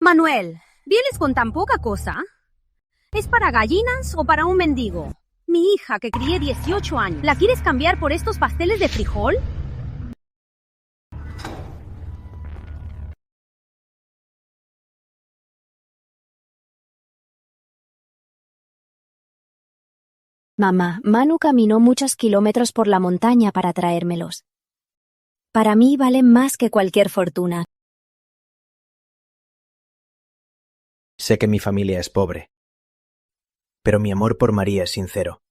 Manuel, ¿vienes con tan poca cosa? ¿Es para gallinas o para un mendigo? Mi hija, que crié 18 años, ¿la quieres cambiar por estos pasteles de frijol? Mamá, Manu caminó muchos kilómetros por la montaña para traérmelos. Para mí valen más que cualquier fortuna. Sé que mi familia es pobre, pero mi amor por María es sincero.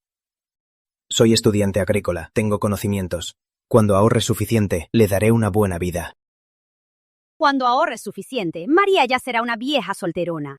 Soy estudiante agrícola, tengo conocimientos. Cuando ahorre suficiente, le daré una buena vida. Cuando ahorres suficiente, María ya será una vieja solterona.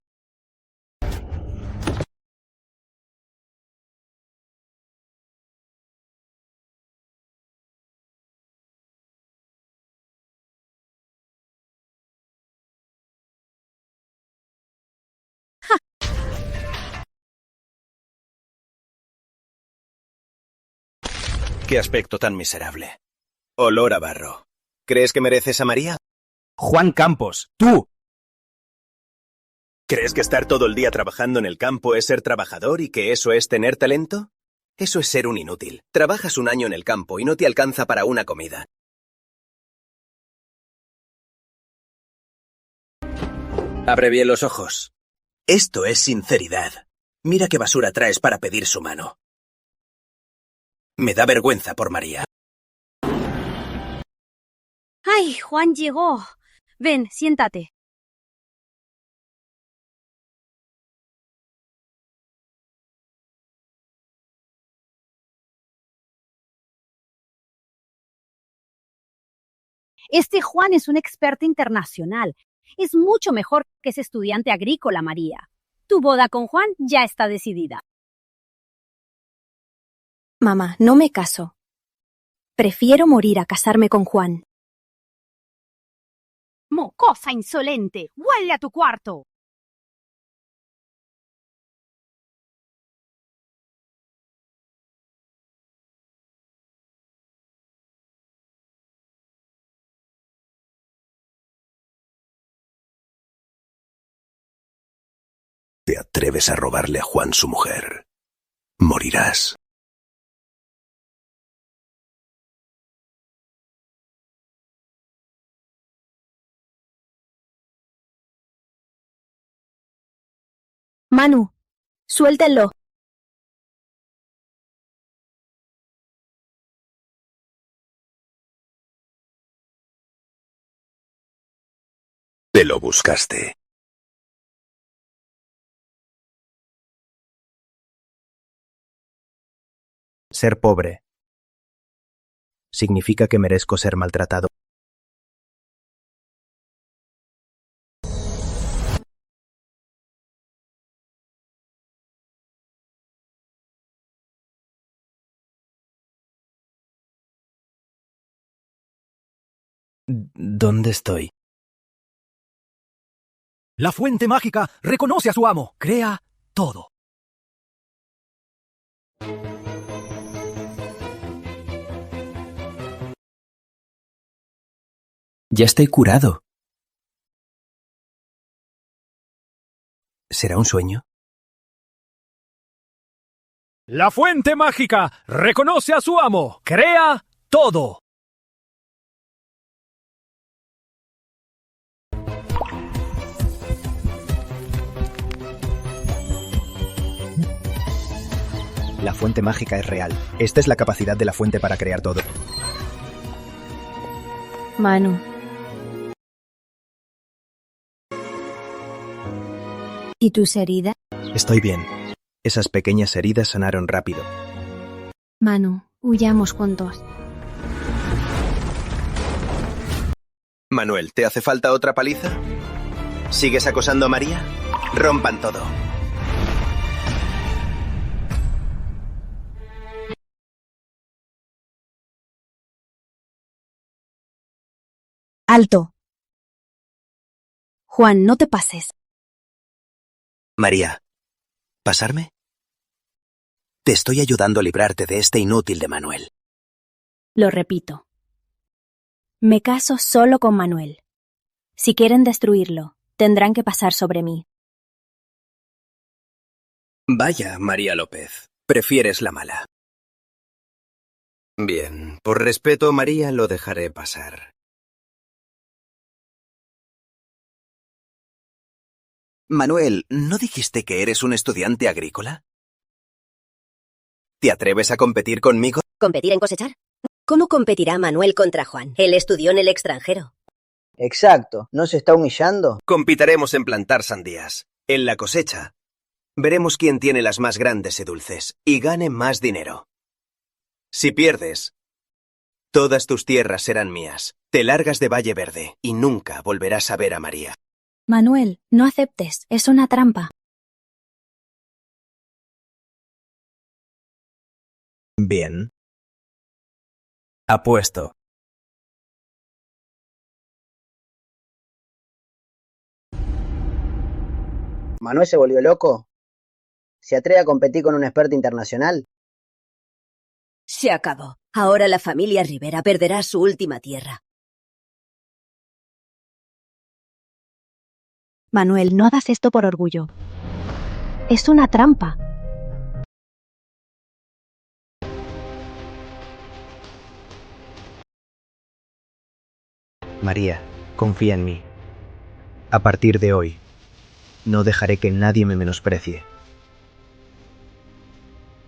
¡Qué aspecto tan miserable! Olor a barro. ¿Crees que mereces a María? Juan Campos, tú. ¿Crees que estar todo el día trabajando en el campo es ser trabajador y que eso es tener talento? Eso es ser un inútil. Trabajas un año en el campo y no te alcanza para una comida. Abre bien los ojos. Esto es sinceridad. Mira qué basura traes para pedir su mano. Me da vergüenza por María. ¡Ay, Juan llegó! Ven, siéntate. Este Juan es un experto internacional. Es mucho mejor que ese estudiante agrícola, María. Tu boda con Juan ya está decidida. Mamá, no me caso. Prefiero morir a casarme con Juan. ¡Mocosa insolente! ¡Vuelve a tu cuarto! ¿Te atreves a robarle a Juan su mujer? Morirás. Manu, suéltenlo. Te lo buscaste. Ser pobre significa que merezco ser maltratado. ¿Dónde estoy? La fuente mágica reconoce a su amo. Crea todo. Ya estoy curado. ¿Será un sueño? La fuente mágica reconoce a su amo. Crea todo. La fuente mágica es real. Esta es la capacidad de la fuente para crear todo. Manu. ¿Y tus heridas? Estoy bien. Esas pequeñas heridas sanaron rápido. Manu, huyamos juntos. Manuel, ¿te hace falta otra paliza? ¿Sigues acosando a María? Rompan todo. ¡Alto! Juan, no te pases. María, ¿pasarme? Te estoy ayudando a librarte de este inútil de Manuel. Lo repito. Me caso solo con Manuel. Si quieren destruirlo, Tendrán que pasar sobre mí. Vaya, María López, prefieres la mala. Bien, por respeto, María, lo dejaré pasar. Manuel, ¿no dijiste que eres un estudiante agrícola? ¿Te atreves a competir conmigo? ¿Competir en cosechar? ¿Cómo competirá Manuel contra Juan? Él estudió en el extranjero. Exacto, ¿no se está humillando? Compitaremos en plantar sandías. En la cosecha, veremos quién tiene las más grandes y dulces, y gane más dinero. Si pierdes, todas tus tierras serán mías. Te largas de Valle Verde, y nunca volverás a ver a María. Manuel, no aceptes, es una trampa. Bien. Apuesto. ¿Manuel se volvió loco? ¿Se atreve a competir con un experto internacional? Se acabó. Ahora la familia Rivera perderá su última tierra. Manuel, no hagas esto por orgullo. Es una trampa. María, confía en mí. A partir de hoy, no dejaré que nadie me menosprecie.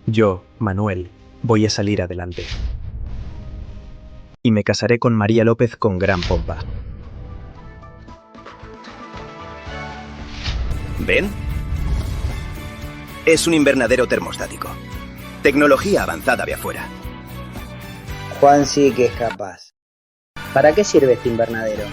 Yo, Manuel, voy a salir adelante. Y me casaré con María López con gran pompa. ¿Ven? Es un invernadero termostático. Tecnología avanzada de afuera. Juan sí que es capaz. ¿Para qué sirve este invernadero?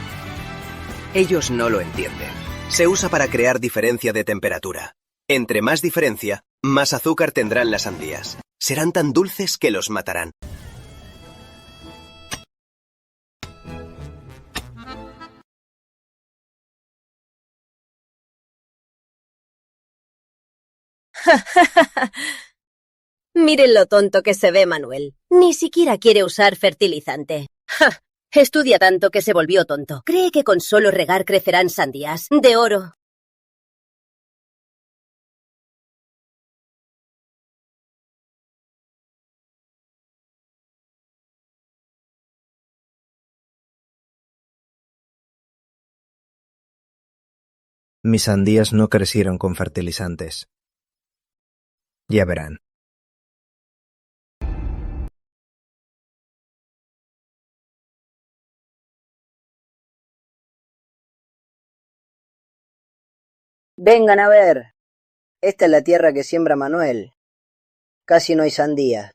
Ellos no lo entienden. Se usa para crear diferencia de temperatura. Entre más diferencia, más azúcar tendrán las sandías. Serán tan dulces que los matarán. Miren lo tonto que se ve Manuel. Ni siquiera quiere usar fertilizante. ¡Ja! Estudia tanto que se volvió tonto. Cree que con solo regar crecerán sandías de oro. Mis sandías no crecieron con fertilizantes. Ya verán. Vengan a ver. Esta es la tierra que siembra Manuel. Casi no hay sandías,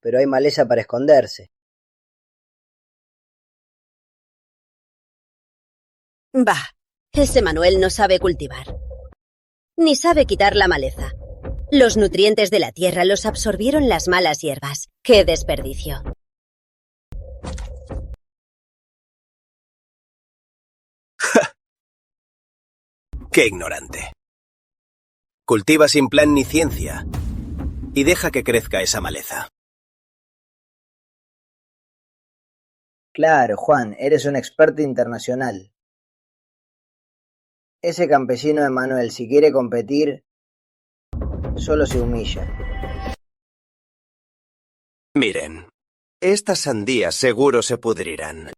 pero hay maleza para esconderse. Bah, ese Manuel no sabe cultivar. Ni sabe quitar la maleza. Los nutrientes de la tierra los absorbieron las malas hierbas. ¡Qué desperdicio! ¡Qué ignorante! Cultiva sin plan ni ciencia y deja que crezca esa maleza. Claro, Juan, eres un experto internacional. Ese campesino de Manuel, si quiere competir, solo se humilla. Miren, estas sandías seguro se pudrirán.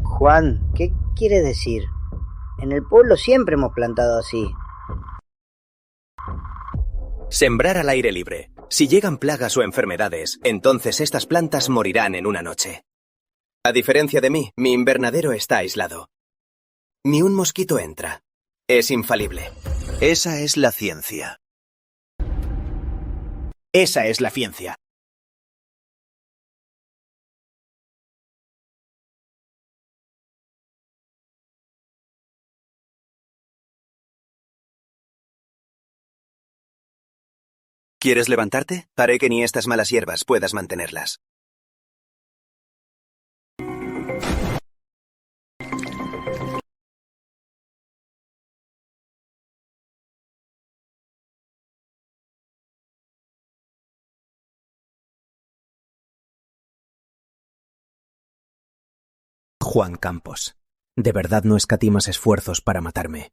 Juan, ¿qué quiere decir? En el pueblo siempre hemos plantado así. Sembrar al aire libre. Si llegan plagas o enfermedades, entonces estas plantas morirán en una noche. A diferencia de mí, mi invernadero está aislado. Ni un mosquito entra. Es infalible. Esa es la ciencia. Esa es la ciencia. ¿Quieres levantarte? Haré que ni estas malas hierbas puedas mantenerlas. Juan Campos. De verdad no escatimas esfuerzos para matarme.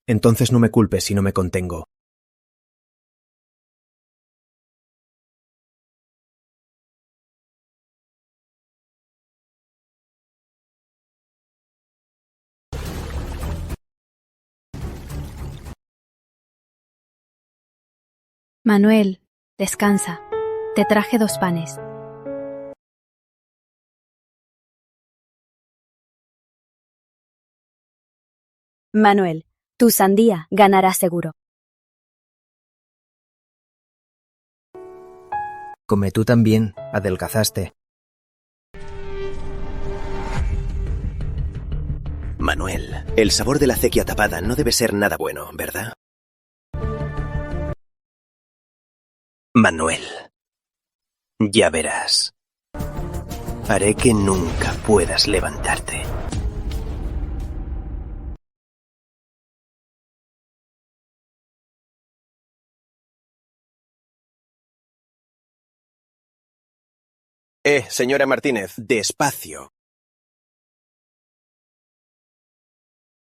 Entonces no me culpes si no me contengo. Manuel, descansa. Te traje 2 panes. Manuel, tu sandía ganará seguro. Come tú también, adelgazaste. Manuel, el sabor de la acequia tapada no debe ser nada bueno, ¿verdad? Manuel, ya verás. Haré que nunca puedas levantarte. Señora Martínez, despacio.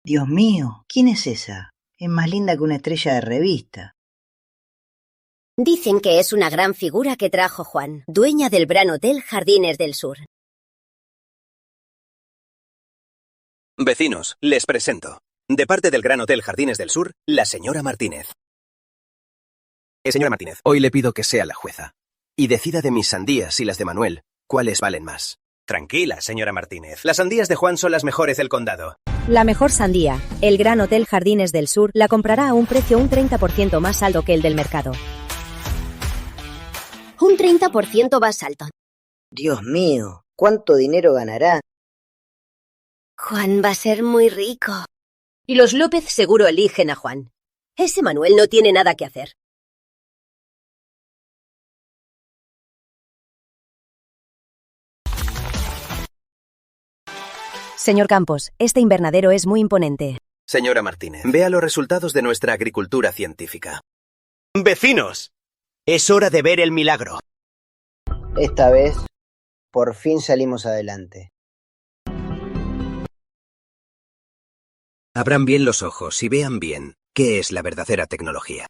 Dios mío, ¿quién es esa? Es más linda que una estrella de revista. Dicen que es una gran figura que trajo Juan, dueña del Gran Hotel Jardines del Sur. Vecinos, les presento. De parte del Gran Hotel Jardines del Sur, la señora Martínez. Señora Martínez, hoy le pido que sea la jueza. Y decida de mis sandías y las de Manuel, ¿cuáles valen más? Tranquila, señora Martínez. Las sandías de Juan son las mejores del condado. La mejor sandía, el Gran Hotel Jardines del Sur, la comprará a un precio un 30% más alto que el del mercado. Un 30% más alto. Dios mío, ¿cuánto dinero ganará? Juan va a ser muy rico. Y los López seguro eligen a Juan. Ese Manuel no tiene nada que hacer. Señor Campos, este invernadero es muy imponente. Señora Martínez, vea los resultados de nuestra agricultura científica. ¡Vecinos! Es hora de ver el milagro. Esta vez, por fin salimos adelante. Abran bien los ojos y vean bien qué es la verdadera tecnología.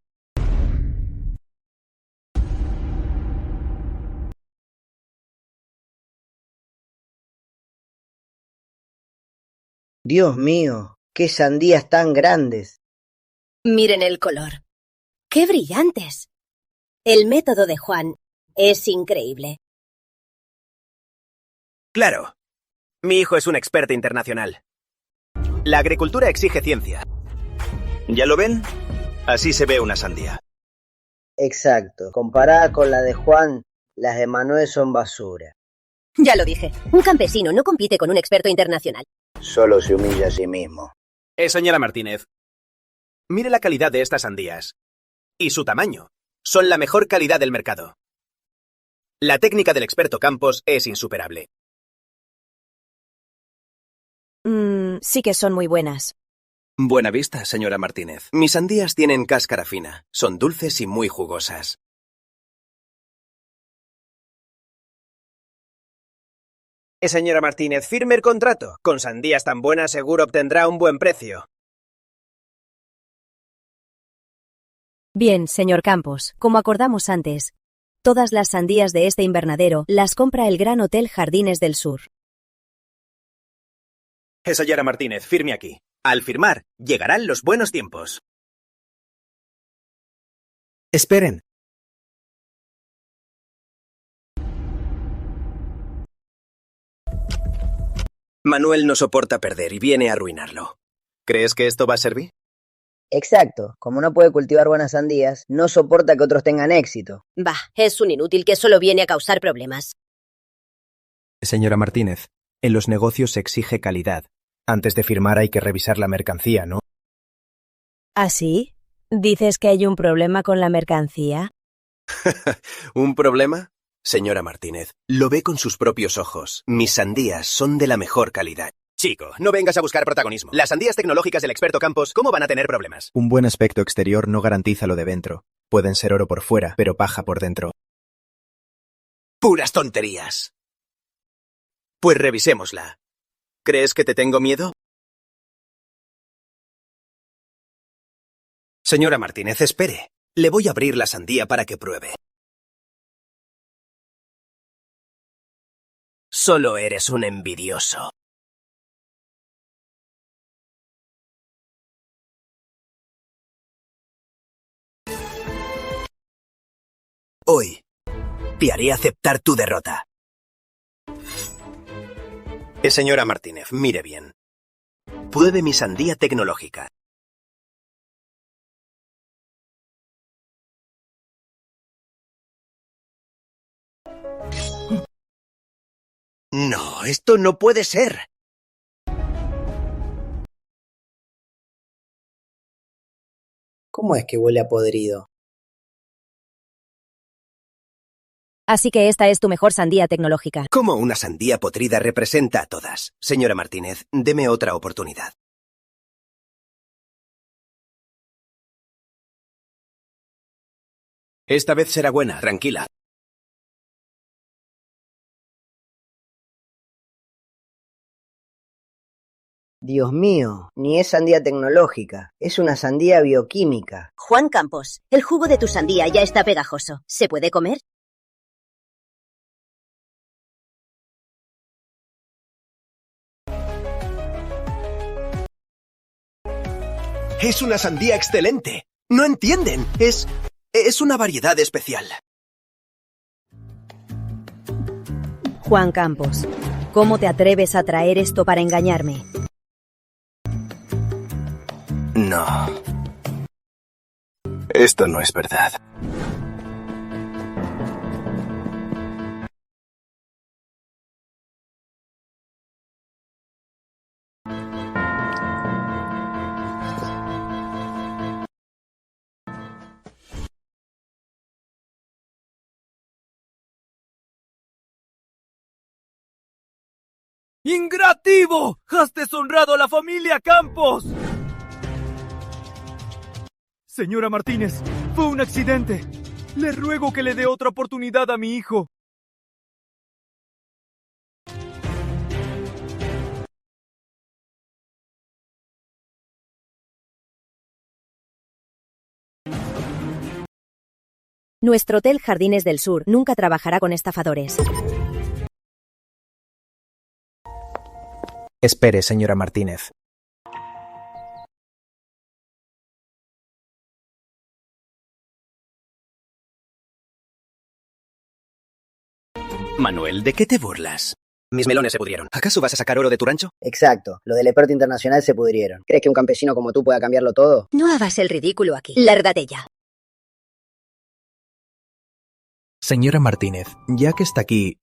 Dios mío, qué sandías tan grandes. Miren el color. ¡Qué brillantes! El método de Juan es increíble. Claro. Mi hijo es un experto internacional. La agricultura exige ciencia. ¿Ya lo ven? Así se ve una sandía. Exacto. Comparada con la de Juan, las de Manuel son basura. Ya lo dije, un campesino no compite con un experto internacional. Solo se humilla a sí mismo. Señora Martínez, mire la calidad de estas sandías. Y su tamaño. Son la mejor calidad del mercado. La técnica del experto Campos es insuperable. Sí que son muy buenas. Buena vista, señora Martínez. Mis sandías tienen cáscara fina. Son dulces y muy jugosas. Señora Martínez, firme el contrato. Con sandías tan buenas seguro obtendrá un buen precio. Bien, señor Campos, como acordamos antes, todas las sandías de este invernadero las compra el Gran Hotel Jardines del Sur. Señora Martínez, firme aquí. Al firmar, llegarán los buenos tiempos. Esperen. Manuel no soporta perder y viene a arruinarlo. ¿Crees que esto va a servir? Exacto. Como no puede cultivar buenas sandías, no soporta que otros tengan éxito. Bah, es un inútil que solo viene a causar problemas. Señora Martínez, en los negocios se exige calidad. Antes de firmar hay que revisar la mercancía, ¿no? ¿Ah, sí? ¿Dices que hay un problema con la mercancía? ¿Un problema? Señora Martínez, lo ve con sus propios ojos. Mis sandías son de la mejor calidad. Chico, no vengas a buscar protagonismo. Las sandías tecnológicas del experto Campos, ¿cómo van a tener problemas? Un buen aspecto exterior no garantiza lo de dentro. Pueden ser oro por fuera, pero paja por dentro. ¡Puras tonterías! Pues revisémosla. ¿Crees que te tengo miedo? Señora Martínez, espere. Le voy a abrir la sandía para que pruebe. Solo eres un envidioso. Hoy te haré aceptar tu derrota. Señora Martínez, mire bien. Pruebe mi sandía tecnológica. No, esto no puede ser. ¿Cómo es que huele a podrido? Así que esta es tu mejor sandía tecnológica. ¿Cómo una sandía podrida representa a todas? Señora Martínez, deme otra oportunidad. Esta vez será buena, tranquila. Dios mío, ni es sandía tecnológica, es una sandía bioquímica. Juan Campos, el jugo de tu sandía ya está pegajoso. ¿Se puede comer? Es una sandía excelente. No entienden. Es una variedad especial. Juan Campos, ¿cómo te atreves a traer esto para engañarme? No. Esto no es verdad. ¡Ingrativo! ¡Has deshonrado a la familia Campos! Señora Martínez, fue un accidente. Le ruego que le dé otra oportunidad a mi hijo. Nuestro Hotel Jardines del Sur nunca trabajará con estafadores. Espere, señora Martínez. Manuel, ¿de qué te burlas? Mis melones se pudrieron. ¿Acaso vas a sacar oro de tu rancho? Exacto, lo del experto internacional se pudrieron. ¿Crees que un campesino como tú pueda cambiarlo todo? No hagas el ridículo aquí. Lárgate ya. Señora Martínez, ya que está aquí,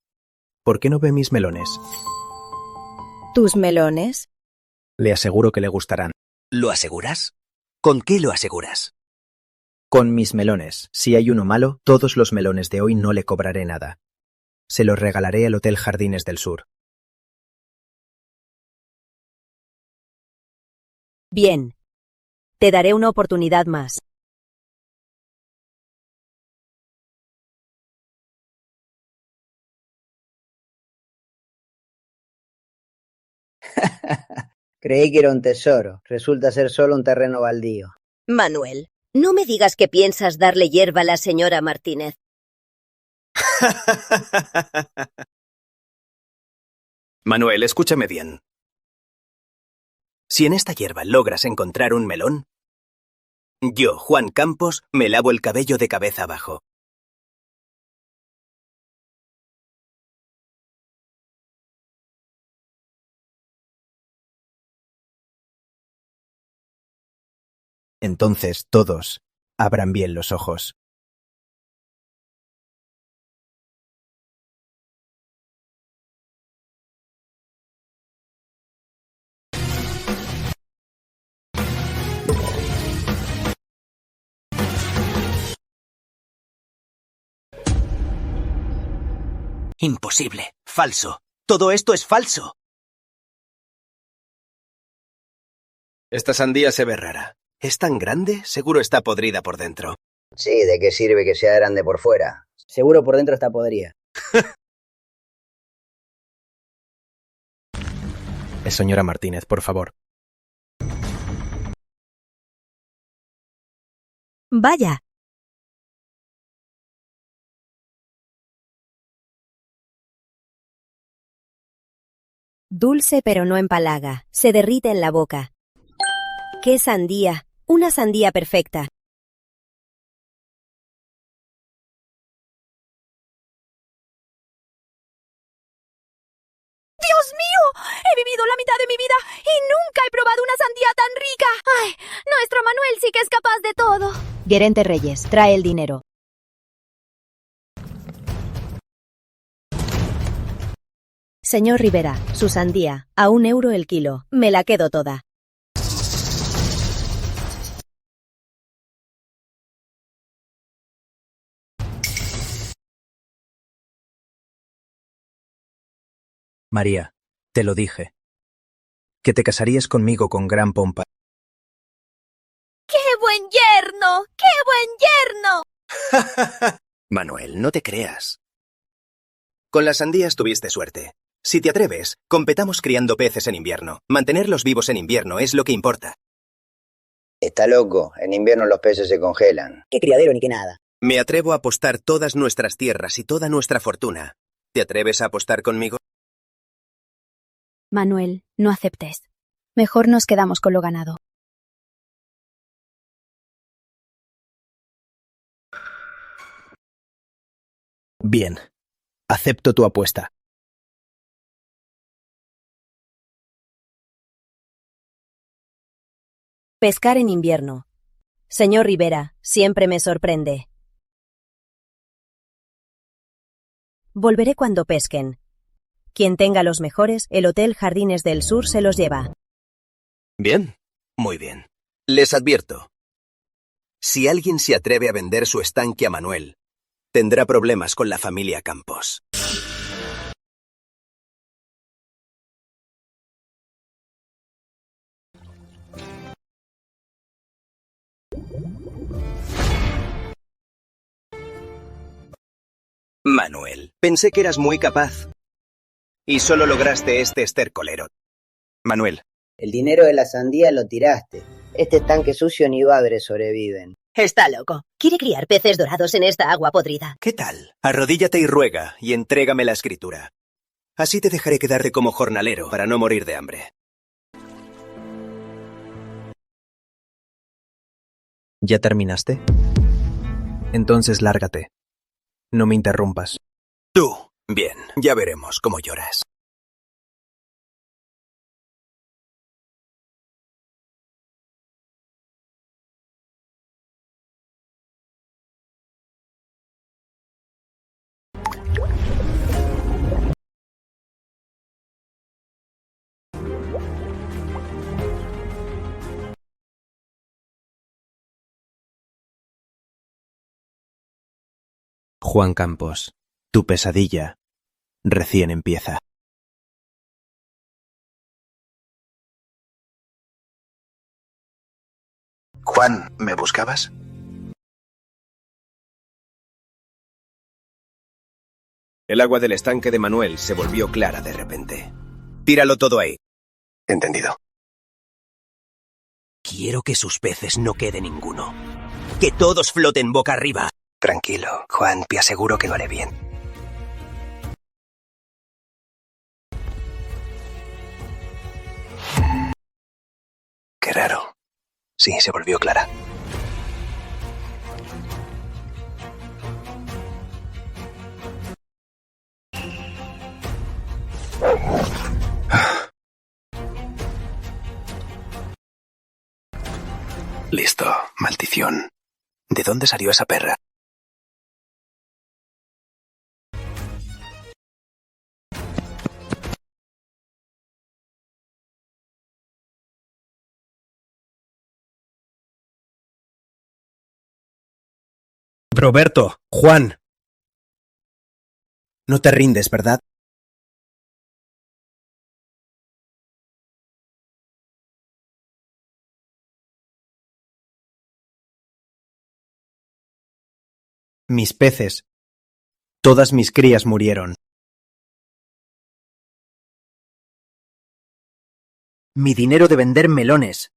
¿por qué no ve mis melones? ¿Tus melones? Le aseguro que le gustarán. ¿Lo aseguras? ¿Con qué lo aseguras? Con mis melones. Si hay uno malo, todos los melones de hoy no le cobraré nada. Se los regalaré al Hotel Jardines del Sur. Bien. Te daré una oportunidad más. Creí que era un tesoro. Resulta ser solo un terreno baldío. Manuel, no me digas que piensas darle hierba a la señora Martínez. Manuel, escúchame bien. Si en esta hierba logras encontrar un melón, yo, Juan Campos, me lavo el cabello de cabeza abajo. Entonces todos abran bien los ojos. Imposible. Falso. Todo esto es falso. Esta sandía se ve rara. ¿Es tan grande? Seguro está podrida por dentro. Sí, ¿de qué sirve que sea grande por fuera? Seguro por dentro está podrida. Señora Martínez, por favor. Vaya. Dulce pero no empalaga, se derrite en la boca. ¡Qué sandía! Una sandía perfecta. ¡Dios mío! He vivido la mitad de mi vida y nunca he probado una sandía tan rica. ¡Ay! Nuestro Manuel sí que es capaz de todo. Gerente Reyes, trae el dinero. Señor Rivera, su sandía, a €1 el kilo. Me la quedo toda. María, te lo dije. Que te casarías conmigo con gran pompa. ¡Qué buen yerno! ¡Qué buen yerno! Manuel, no te creas. Con las sandías tuviste suerte. Si te atreves, competamos criando peces en invierno. Mantenerlos vivos en invierno es lo que importa. Está loco, en invierno los peces se congelan. Qué criadero ni qué nada. Me atrevo a apostar todas nuestras tierras y toda nuestra fortuna. ¿Te atreves a apostar conmigo? Manuel, no aceptes. Mejor nos quedamos con lo ganado. Bien. Acepto tu apuesta. Pescar en invierno. Señor Rivera, siempre me sorprende. Volveré cuando pesquen. Quien tenga los mejores, el Hotel Jardines del Sur se los lleva. Bien, muy bien. Les advierto. Si alguien se atreve a vender su estanque a Manuel, tendrá problemas con la familia Campos. Manuel, pensé que eras muy capaz. Y solo lograste este estercolero. Manuel. El dinero de la sandía lo tiraste. Este estanque sucio ni bagres sobreviven. Está loco. Quiere criar peces dorados en esta agua podrida. ¿Qué tal? Arrodíllate y ruega, y entrégame la escritura. Así te dejaré quedarte como jornalero para no morir de hambre. ¿Ya terminaste? Entonces lárgate. No me interrumpas. Tú. Bien, ya veremos cómo lloras. Juan Campos, tu pesadilla recién empieza. Juan, ¿me buscabas? El agua del estanque de Manuel se volvió clara de repente. Tíralo todo ahí. Entendido. Quiero que sus peces no quede ninguno. Que todos floten boca arriba. Tranquilo, Juan, te aseguro que lo haré bien. Qué raro. Sí, se volvió clara. Listo, maldición. ¿De dónde salió esa perra? Roberto, Juan. No te rindes, ¿verdad? Mis peces. Todas mis crías murieron. Mi dinero de vender melones.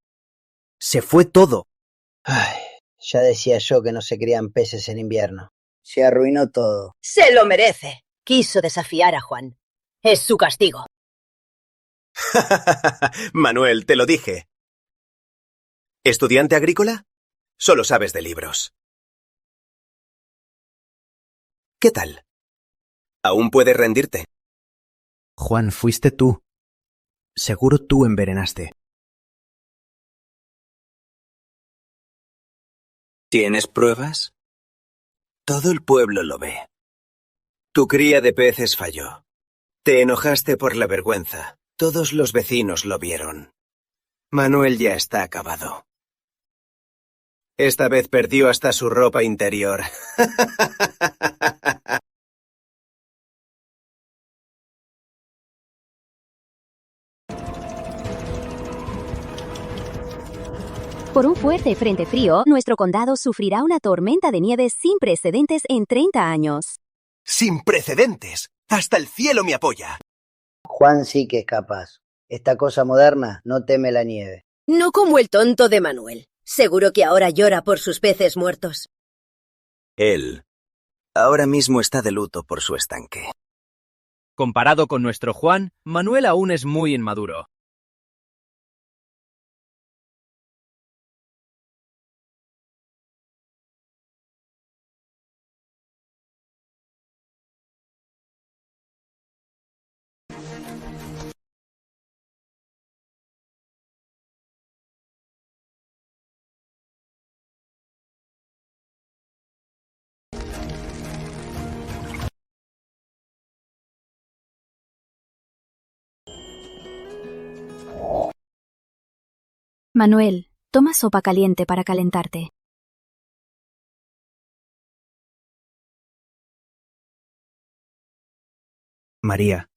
Se fue todo. Ay, Ya decía yo que no se crían peces en invierno. Se arruinó todo. Se lo merece. Quiso desafiar a Juan. Es su castigo. Manuel, te lo dije. ¿Estudiante agrícola? Solo sabes de libros. ¿Qué tal? ¿Aún puedes rendirte? Juan, fuiste tú. Seguro tú envenenaste. ¿Tienes pruebas? Todo el pueblo lo ve. Tu cría de peces falló. Te enojaste por la vergüenza. Todos los vecinos lo vieron. Manuel ya está acabado. Esta vez perdió hasta su ropa interior. Por un fuerte frente frío, nuestro condado sufrirá una tormenta de nieve sin precedentes en 30 años. ¡Sin precedentes! ¡Hasta el cielo me apoya! Juan sí que es capaz. Esta cosa moderna no teme la nieve. No como el tonto de Manuel. Seguro que ahora llora por sus peces muertos. Él ahora mismo está de luto por su estanque. Comparado con nuestro Juan, Manuel aún es muy inmaduro. Manuel, toma sopa caliente para calentarte. María,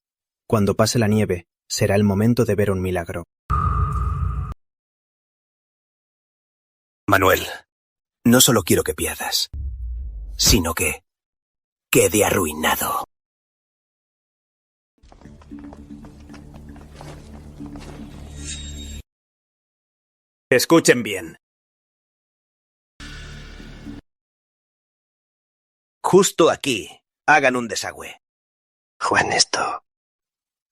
cuando pase la nieve, será el momento de ver un milagro. Manuel, no solo quiero que pierdas, sino que quede arruinado. Escuchen bien. Justo aquí, hagan un desagüe. Juan, esto...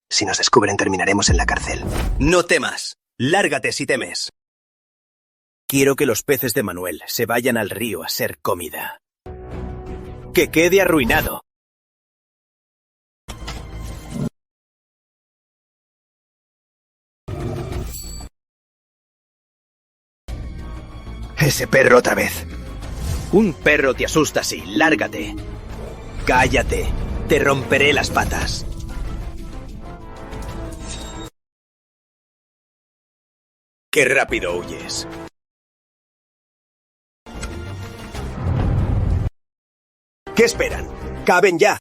Si nos descubren, terminaremos en la cárcel. No temas. Lárgate si temes. Quiero que los peces de Manuel se vayan al río a ser comida. ¡Que quede arruinado! Ese perro otra vez. Un perro te asusta así. Lárgate. Cállate. Te romperé las patas. ¡Qué rápido huyes! ¿Qué esperan? ¡Caben ya!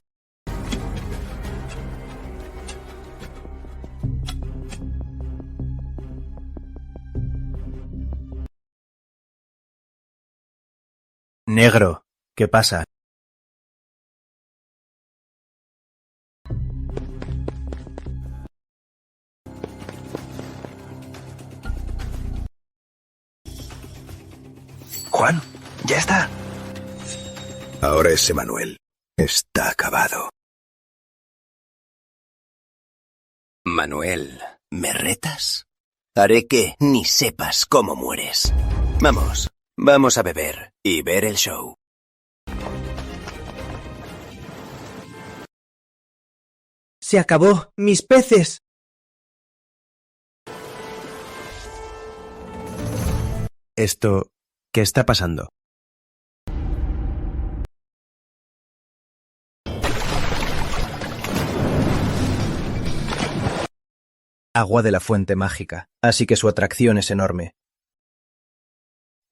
Negro, ¿qué pasa? Juan, ya está. Ahora ese Manuel está acabado. Manuel, ¿me retas? Haré que ni sepas cómo mueres. Vamos, vamos a beber y ver el show. ¡Se acabó! ¡Mis peces! Esto, ¿qué está pasando? Agua de la fuente mágica, así que su atracción es enorme.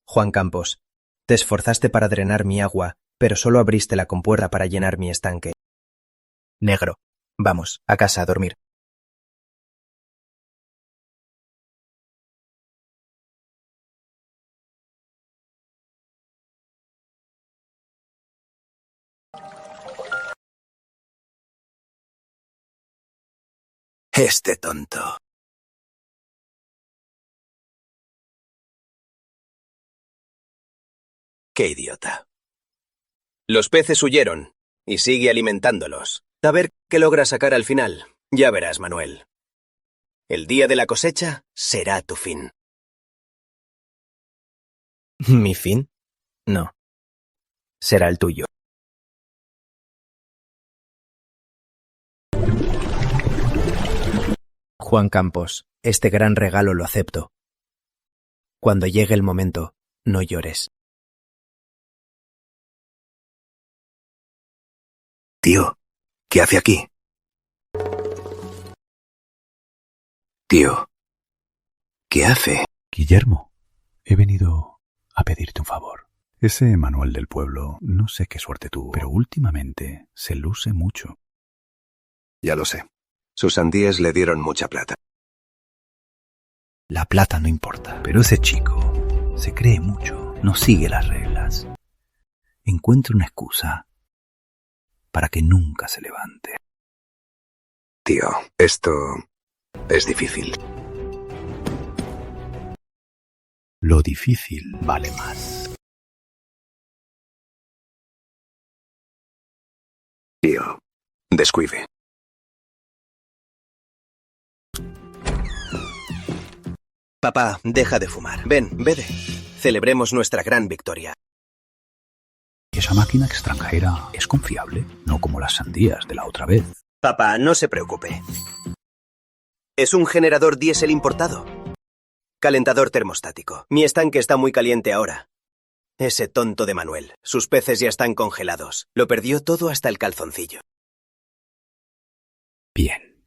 Juan Campos, te esforzaste para drenar mi agua, pero solo abriste la compuerta para llenar mi estanque. Negro, vamos, a casa a dormir. Este tonto. Qué idiota. Los peces huyeron, y sigue alimentándolos. A ver qué logra sacar al final. Ya verás, Manuel. El día de la cosecha será tu fin. ¿Mi fin? No. Será el tuyo. Juan Campos, este gran regalo lo acepto. Cuando llegue el momento, no llores. Tío, ¿qué hace aquí? Tío, ¿qué hace? Guillermo, he venido a pedirte un favor. Ese Manuel del pueblo, no sé qué suerte tuvo, pero últimamente se luce mucho. Ya lo sé. Sus sandías le dieron mucha plata. La plata no importa, pero ese chico se cree mucho, no sigue las reglas. Encuentra una excusa para que nunca se levante. Tío, esto es difícil. Lo difícil vale más. Tío, descuide. Papá, deja de fumar. Ven, bebe. Celebremos nuestra gran victoria. Esa máquina extranjera es confiable, no como las sandías de la otra vez. Papá, no se preocupe. Es un generador diésel importado. Calentador termostático. Mi estanque está muy caliente ahora. Ese tonto de Manuel. Sus peces ya están congelados. Lo perdió todo hasta el calzoncillo. Bien.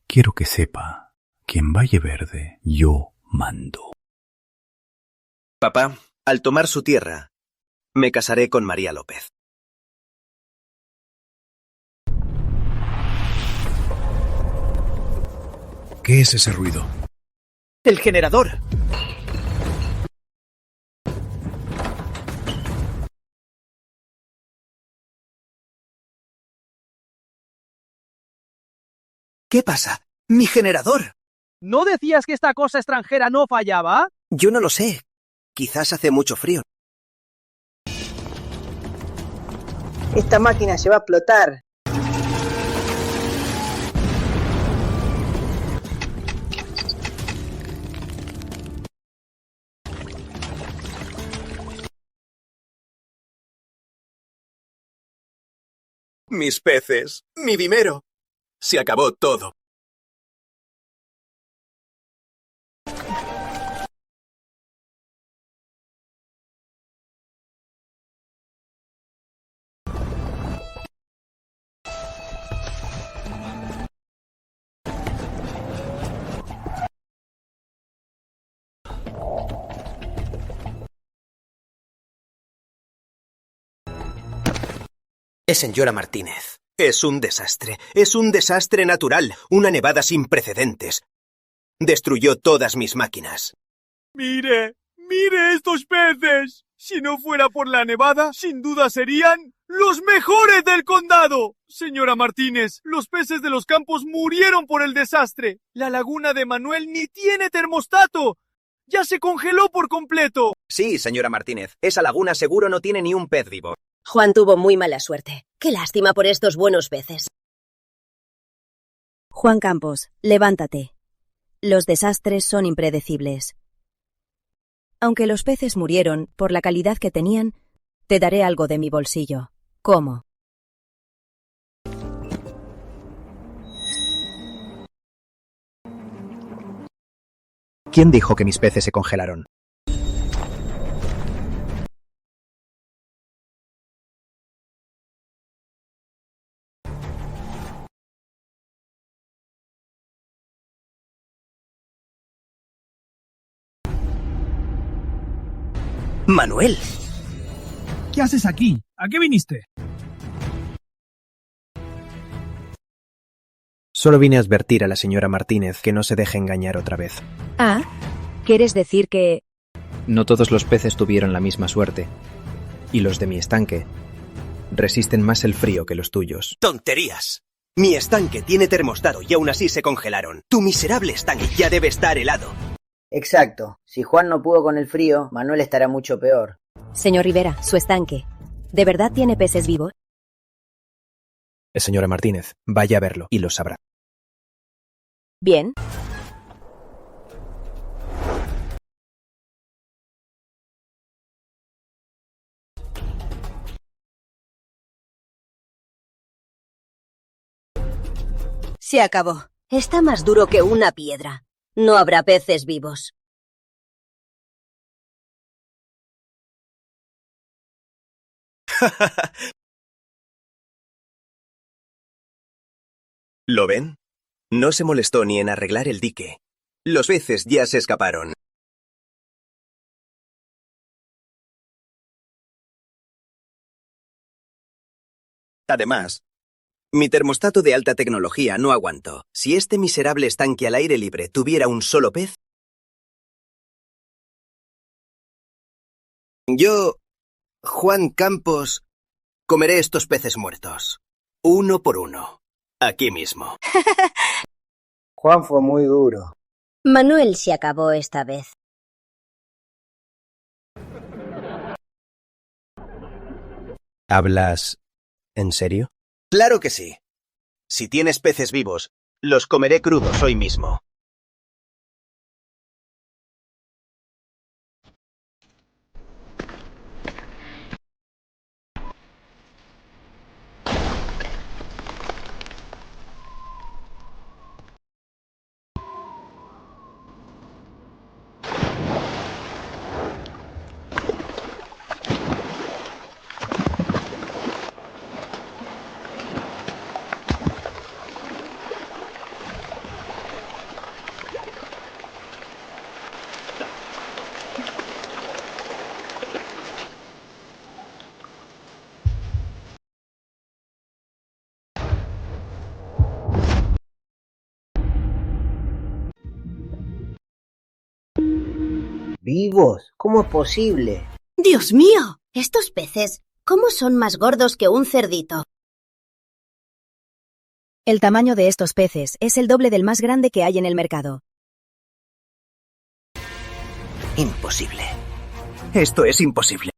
Quiero que sepa que en Valle Verde yo mando. Papá, al tomar su tierra, me casaré con María López. ¿Qué es ese ruido? ¡El generador! ¿Qué pasa? ¡Mi generador! ¿No decías que esta cosa extranjera no fallaba? Yo no lo sé. Quizás hace mucho frío. Esta máquina se va a explotar. Mis peces, mi dinero. Se acabó todo. Señora Martínez. Es un desastre natural, una nevada sin precedentes. Destruyó todas mis máquinas. ¡Mire estos peces! Si no fuera por la nevada, sin duda serían los mejores del condado. Señora Martínez, los peces de los campos murieron por el desastre. La laguna de Manuel ni tiene termostato. Ya se congeló por completo. Sí, señora Martínez, esa laguna seguro no tiene ni un pez vivo. Juan tuvo muy mala suerte. Qué lástima por estos buenos peces. Juan Campos, levántate. Los desastres son impredecibles. Aunque los peces murieron por la calidad que tenían, te daré algo de mi bolsillo. ¿Cómo? ¿Quién dijo que mis peces se congelaron? Manuel. ¿Qué haces aquí? ¿A qué viniste? Solo vine a advertir a la señora Martínez que no se deje engañar otra vez. Ah, ¿quieres decir que...? No todos los peces tuvieron la misma suerte. Y los de mi estanque resisten más el frío que los tuyos. ¡Tonterías! Mi estanque tiene termostato y aún así se congelaron. Tu miserable estanque ya debe estar helado. Exacto. Si Juan no pudo con el frío, Manuel estará mucho peor. Señor Rivera, su estanque. ¿De verdad tiene peces vivos? Señora Martínez, vaya a verlo y lo sabrá. Bien. Se acabó. Está más duro que una piedra. No habrá peces vivos. ¿Lo ven? No se molestó ni en arreglar el dique. Los peces ya se escaparon. Además, mi termostato de alta tecnología no aguantó. Si este miserable estanque al aire libre tuviera un solo pez... Yo, Juan Campos, comeré estos peces muertos. Uno por uno. Aquí mismo. Juan fue muy duro. Manuel se acabó esta vez. ¿Hablas en serio? Claro que sí. Si tienes peces vivos, los comeré crudos hoy mismo. ¿Vivos? ¿Cómo es posible? ¡Dios mío! Estos peces, ¿cómo son más gordos que un cerdito? El tamaño de estos peces es el doble del más grande que hay en el mercado. Imposible. Esto es imposible.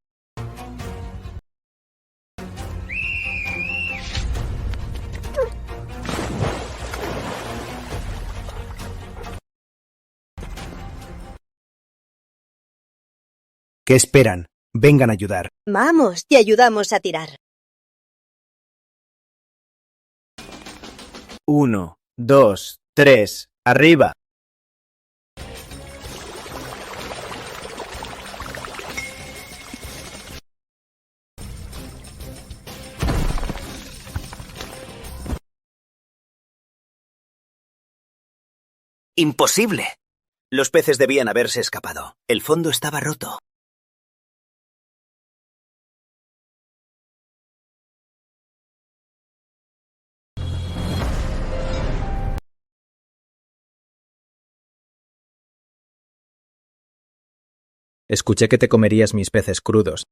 ¿Qué esperan? Vengan a ayudar. Vamos, te ayudamos a tirar. 1, 2, 3, arriba. Imposible. Los peces debían haberse escapado. El fondo estaba roto. Escuché que te comerías mis peces crudos.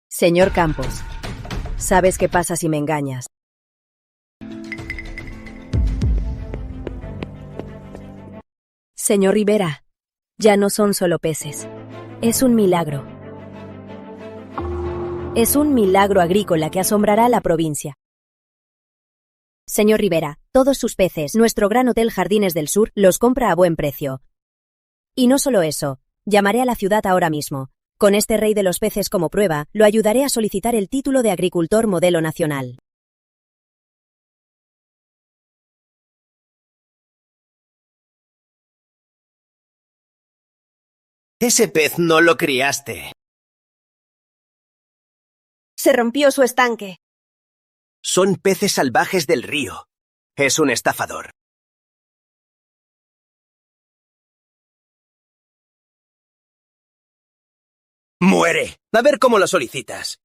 Señor Campos, ¿sabes qué pasa si me engañas? Señor Rivera, ya no son solo peces. Es un milagro. Es un milagro agrícola que asombrará a la provincia. Señor Rivera, todos sus peces, nuestro gran hotel Jardines del Sur, los compra a buen precio. Y no solo eso, llamaré a la ciudad ahora mismo. Con este rey de los peces como prueba, lo ayudaré a solicitar el título de agricultor modelo nacional. Ese pez no lo criaste. Se rompió su estanque. Son peces salvajes del río. Es un estafador. ¡Muere! A ver cómo lo solicitas.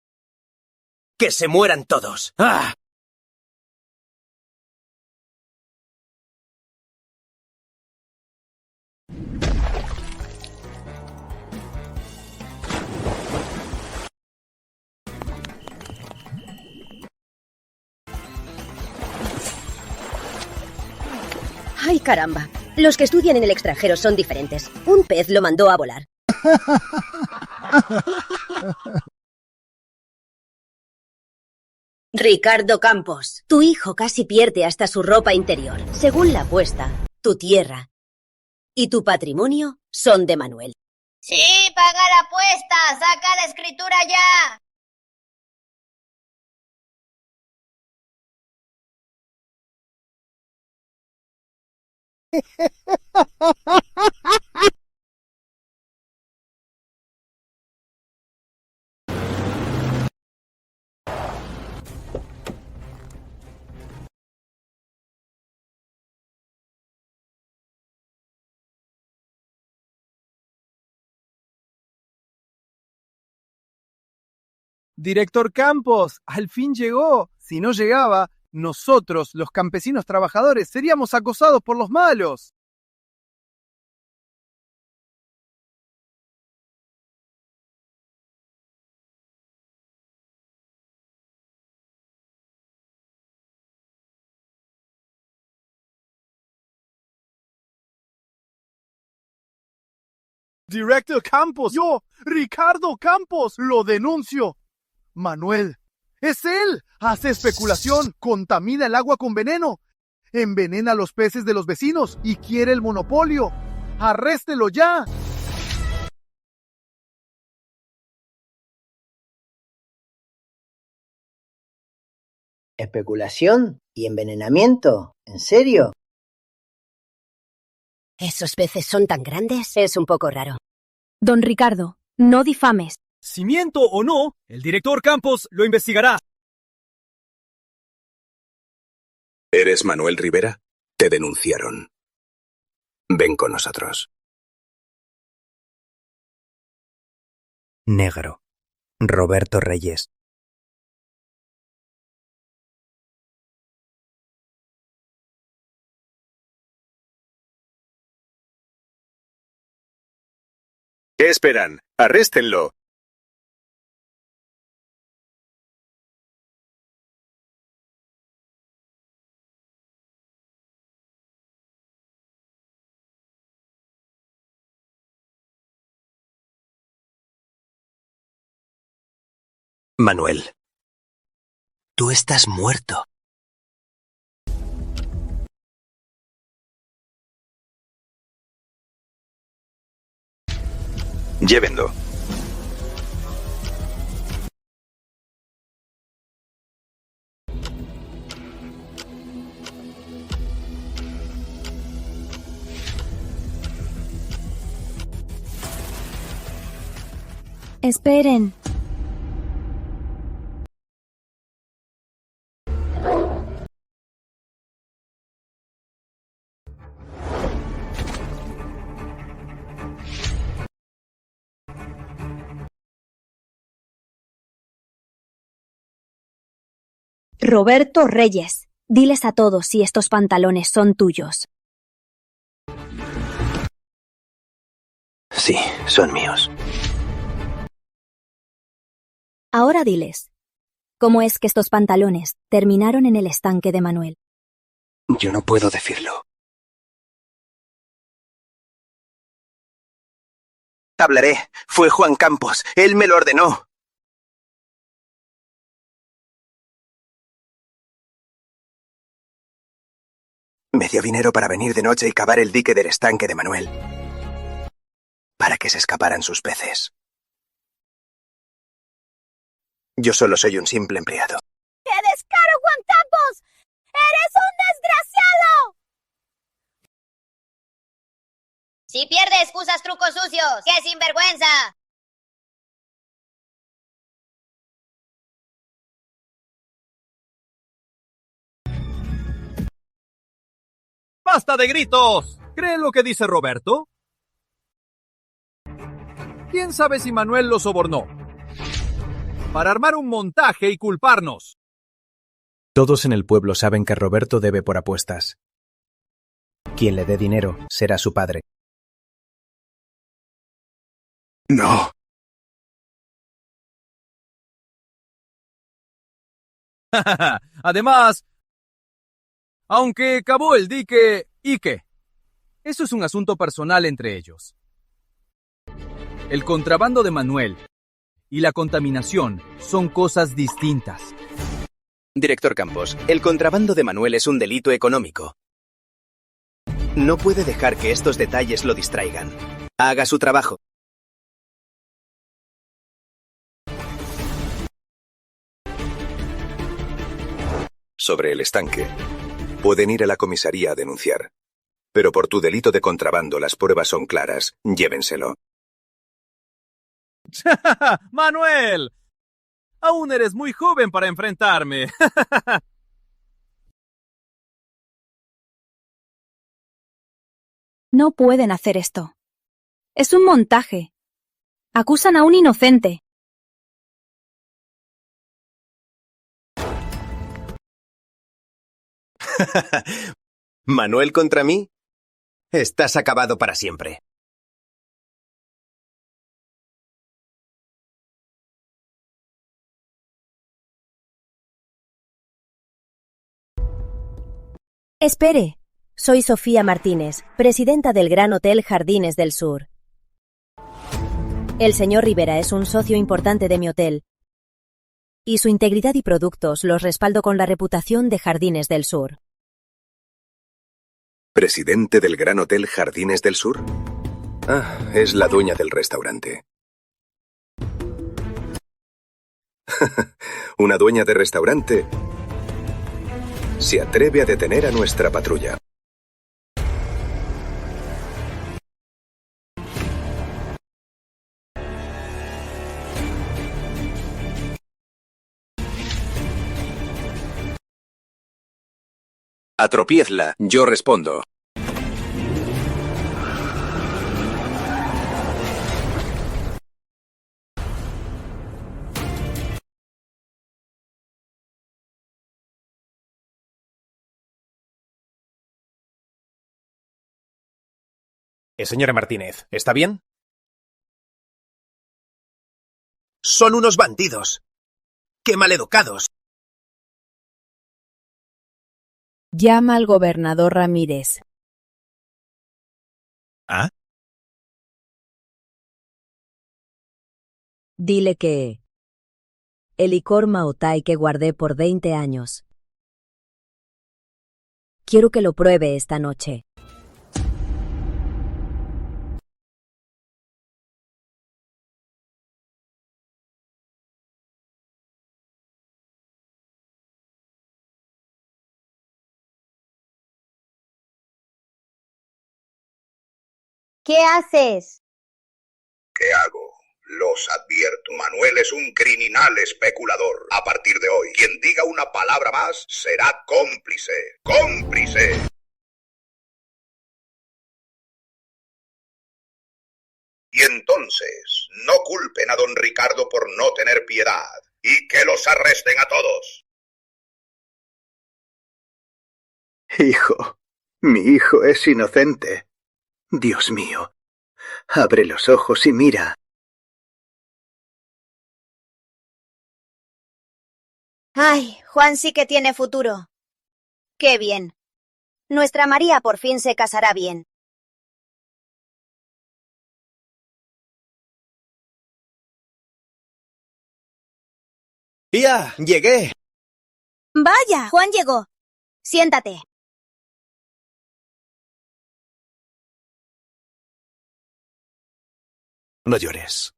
¡Que se mueran todos! ¡Ah! ¡Ay, caramba! Los que estudian en el extranjero son diferentes. Un pez lo mandó a volar. Ricardo Campos, tu hijo casi pierde hasta su ropa interior. Según la apuesta, tu tierra y tu patrimonio son de Manuel. Sí, pagar apuestas. Saca la escritura ya. Director Campos, al fin llegó. Si no llegaba, nosotros, los campesinos trabajadores, seríamos acosados por los malos. Director Campos, yo, Ricardo Campos, lo denuncio. Manuel, es él. Hace especulación, contamina el agua con veneno, envenena a los peces de los vecinos y quiere el monopolio. ¡Arréstelo ya! ¿Especulación y envenenamiento? ¿En serio? ¿Esos peces son tan grandes? Es un poco raro. Don Ricardo, no difames. Si miento o no, el director Campos lo investigará. ¿Eres Manuel Rivera? Te denunciaron. Ven con nosotros. Negro. Roberto Reyes. ¿Qué esperan? ¡Arréstenlo! Manuel, tú estás muerto. Llévenlo. Esperen. Roberto Reyes, diles a todos si estos pantalones son tuyos. Sí, son míos. Ahora diles, ¿cómo es que estos pantalones terminaron en el estanque de Manuel? Yo no puedo decirlo. Hablaré. Fue Juan Campos. Él me lo ordenó. Me dio dinero para venir de noche y cavar el dique del estanque de Manuel. Para que se escaparan sus peces. Yo solo soy un simple empleado. ¡Qué descaro, Juan Campos! ¡Eres un desgraciado! Si pierdes, usas trucos sucios. ¡Qué sinvergüenza! ¡Basta de gritos! ¿Creen lo que dice Roberto? ¿Quién sabe si Manuel lo sobornó? Para armar un montaje y culparnos. Todos en el pueblo saben que Roberto debe por apuestas. Quien le dé dinero será su padre. No. Además, aunque cavó el dique, ¿Y qué? Eso es un asunto personal entre ellos. El contrabando de Manuel y la contaminación son cosas distintas. Director Campos, el contrabando de Manuel es un delito económico. No puede dejar que estos detalles lo distraigan. Haga su trabajo. Sobre el estanque. Pueden ir a la comisaría a denunciar. Pero por tu delito de contrabando las pruebas son claras. Llévenselo. ¡Manuel! Aún eres muy joven para enfrentarme. No pueden hacer esto. Es un montaje. Acusan a un inocente. ¿Manuel contra mí? Estás acabado para siempre. Espere. Soy Sofía Martínez, presidenta del Gran Hotel Jardines del Sur. El señor Rivera es un socio importante de mi hotel. Y su integridad y productos los respaldo con la reputación de Jardines del Sur. ¿Presidente del Gran Hotel Jardines del Sur? Ah, es la dueña del restaurante. Una dueña de restaurante se atreve a detener a nuestra patrulla. Atropiezla, yo respondo. Señora Martínez, ¿está bien? Son unos bandidos. ¡Qué maleducados! Llama al gobernador Ramírez. ¿Ah? Dile que el licor Maotai que guardé por 20 años. Quiero que lo pruebe esta noche. ¿Qué haces? ¿Qué hago? Los advierto, Manuel es un criminal especulador. A partir de hoy, quien diga una palabra más será cómplice. ¡Cómplice! Y entonces, no culpen a don Ricardo por no tener piedad, y que los arresten a todos. Hijo, mi hijo es inocente. Dios mío, abre los ojos y mira. Ay, Juan sí que tiene futuro. Qué bien. Nuestra María por fin se casará bien. ¡Ya! ¡Llegué! Vaya, Juan llegó. Siéntate. No llores.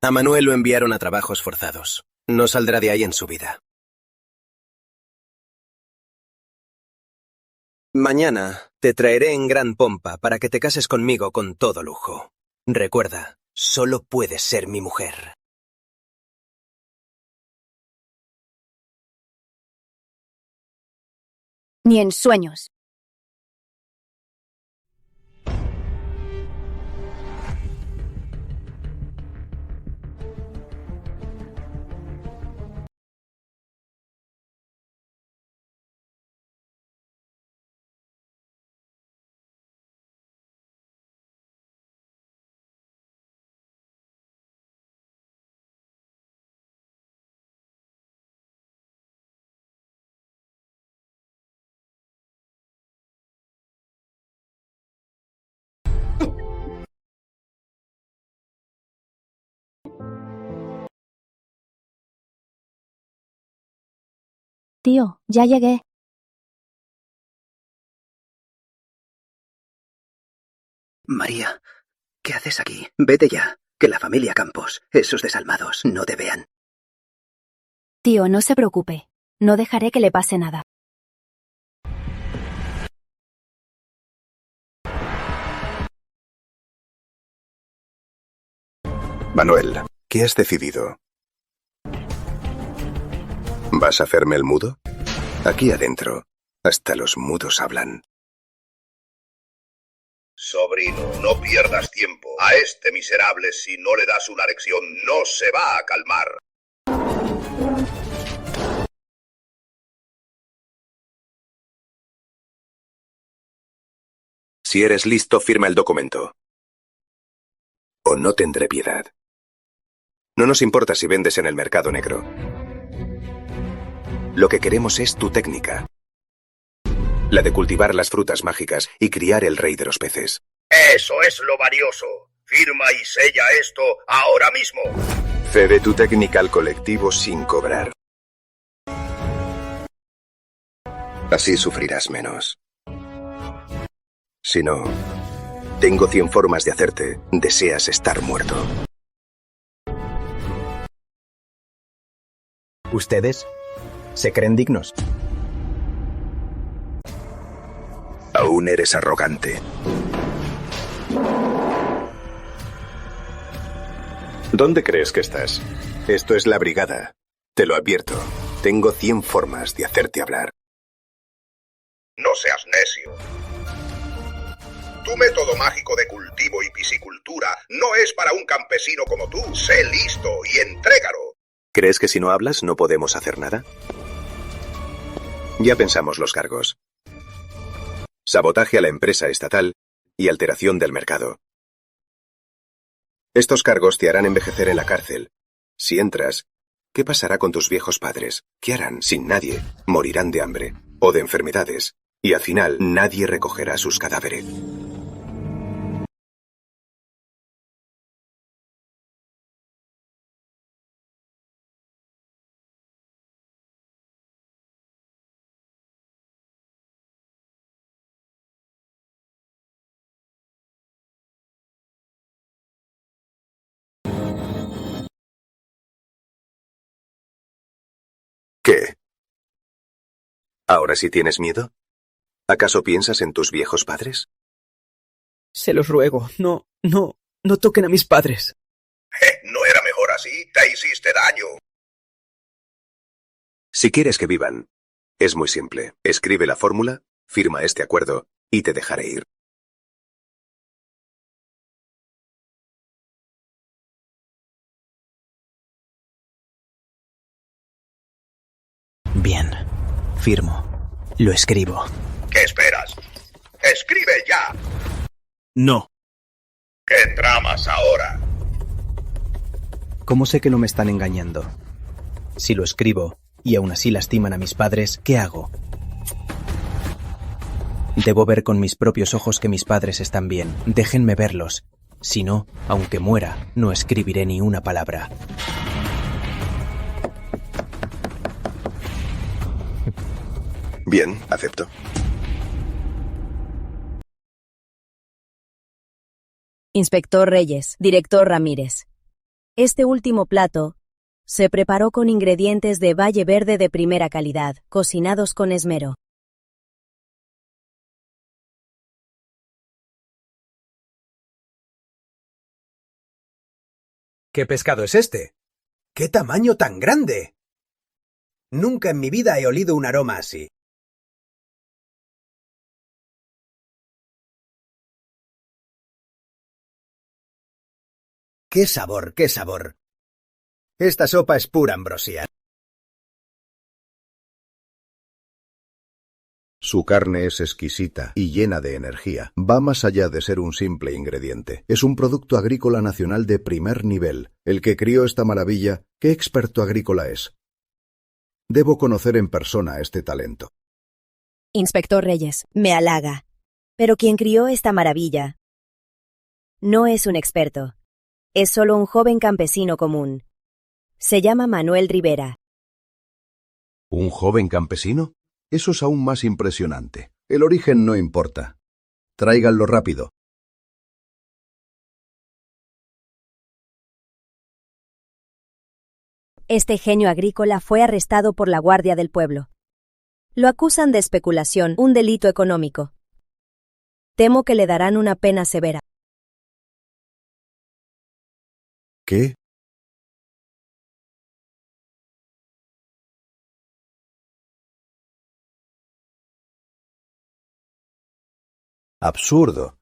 A Manuel lo enviaron a trabajos forzados. No saldrá de ahí en su vida. Mañana te traeré en gran pompa para que te cases conmigo con todo lujo. Recuerda, solo puedes ser mi mujer. Ni en sueños. Tío, ya llegué. María, ¿qué haces aquí? Vete ya, que la familia Campos, esos desalmados, no te vean. Tío, no se preocupe. No dejaré que le pase nada. Manuel, ¿qué has decidido? ¿Vas a hacerme el mudo? Aquí adentro, hasta los mudos hablan. Sobrino, no pierdas tiempo. A este miserable, si no le das una lección, no se va a calmar. Si eres listo, firma el documento. O no tendré piedad. No nos importa si vendes en el mercado negro. Lo que queremos es tu técnica. La de cultivar las frutas mágicas y criar el rey de los peces. Eso es lo valioso. Firma y sella esto ahora mismo. Cede tu técnica al colectivo sin cobrar. Así sufrirás menos. Si no, tengo 100 formas de hacerte. Deseas estar muerto. ¿Ustedes se creen dignos? Aún eres arrogante. ¿Dónde crees que estás? Esto es la brigada. Te lo advierto. Tengo 100 formas de hacerte hablar. No seas necio. Tu método mágico de cultivo y piscicultura no es para un campesino como tú. Sé listo y entrégalo. ¿Crees que si no hablas no podemos hacer nada? Ya pensamos los cargos. Sabotaje a la empresa estatal y alteración del mercado. Estos cargos te harán envejecer en la cárcel. Si entras, ¿qué pasará con tus viejos padres? ¿Qué harán sin nadie? Morirán de hambre o de enfermedades. Y al final nadie recogerá sus cadáveres. ¿Qué? ¿Ahora sí tienes miedo? ¿Acaso piensas en tus viejos padres? Se los ruego, no toquen a mis padres. ¿No era mejor así? Te hiciste daño. Si quieres que vivan, es muy simple. Escribe la fórmula, firma este acuerdo y te dejaré ir. Bien, firmo. Lo escribo. ¿Qué esperas? ¡Escribe ya! No. ¿Qué tramas ahora? ¿Cómo sé que no me están engañando? Si lo escribo y aún así lastiman a mis padres, ¿qué hago? Debo ver con mis propios ojos que mis padres están bien. Déjenme verlos. Si no, aunque muera, no escribiré ni una palabra. Bien, acepto. Inspector Reyes, director Ramírez. Este último plato se preparó con ingredientes de Valle Verde de primera calidad, cocinados con esmero. ¿Qué pescado es este? ¡Qué tamaño tan grande! Nunca en mi vida he olido un aroma así. ¡Qué sabor, qué sabor! Esta sopa es pura ambrosía. Su carne es exquisita y llena de energía. Va más allá de ser un simple ingrediente. Es un producto agrícola nacional de primer nivel. El que crió esta maravilla, ¿qué experto agrícola es? Debo conocer en persona este talento. Inspector Reyes, me halaga. Pero quien crió esta maravilla no es un experto. Es solo un joven campesino común. Se llama Manuel Rivera. ¿Un joven campesino? Eso es aún más impresionante. El origen no importa. Tráiganlo rápido. Este genio agrícola fue arrestado por la Guardia del Pueblo. Lo acusan de especulación, un delito económico. Temo que le darán una pena severa. ¿Qué? Absurdo.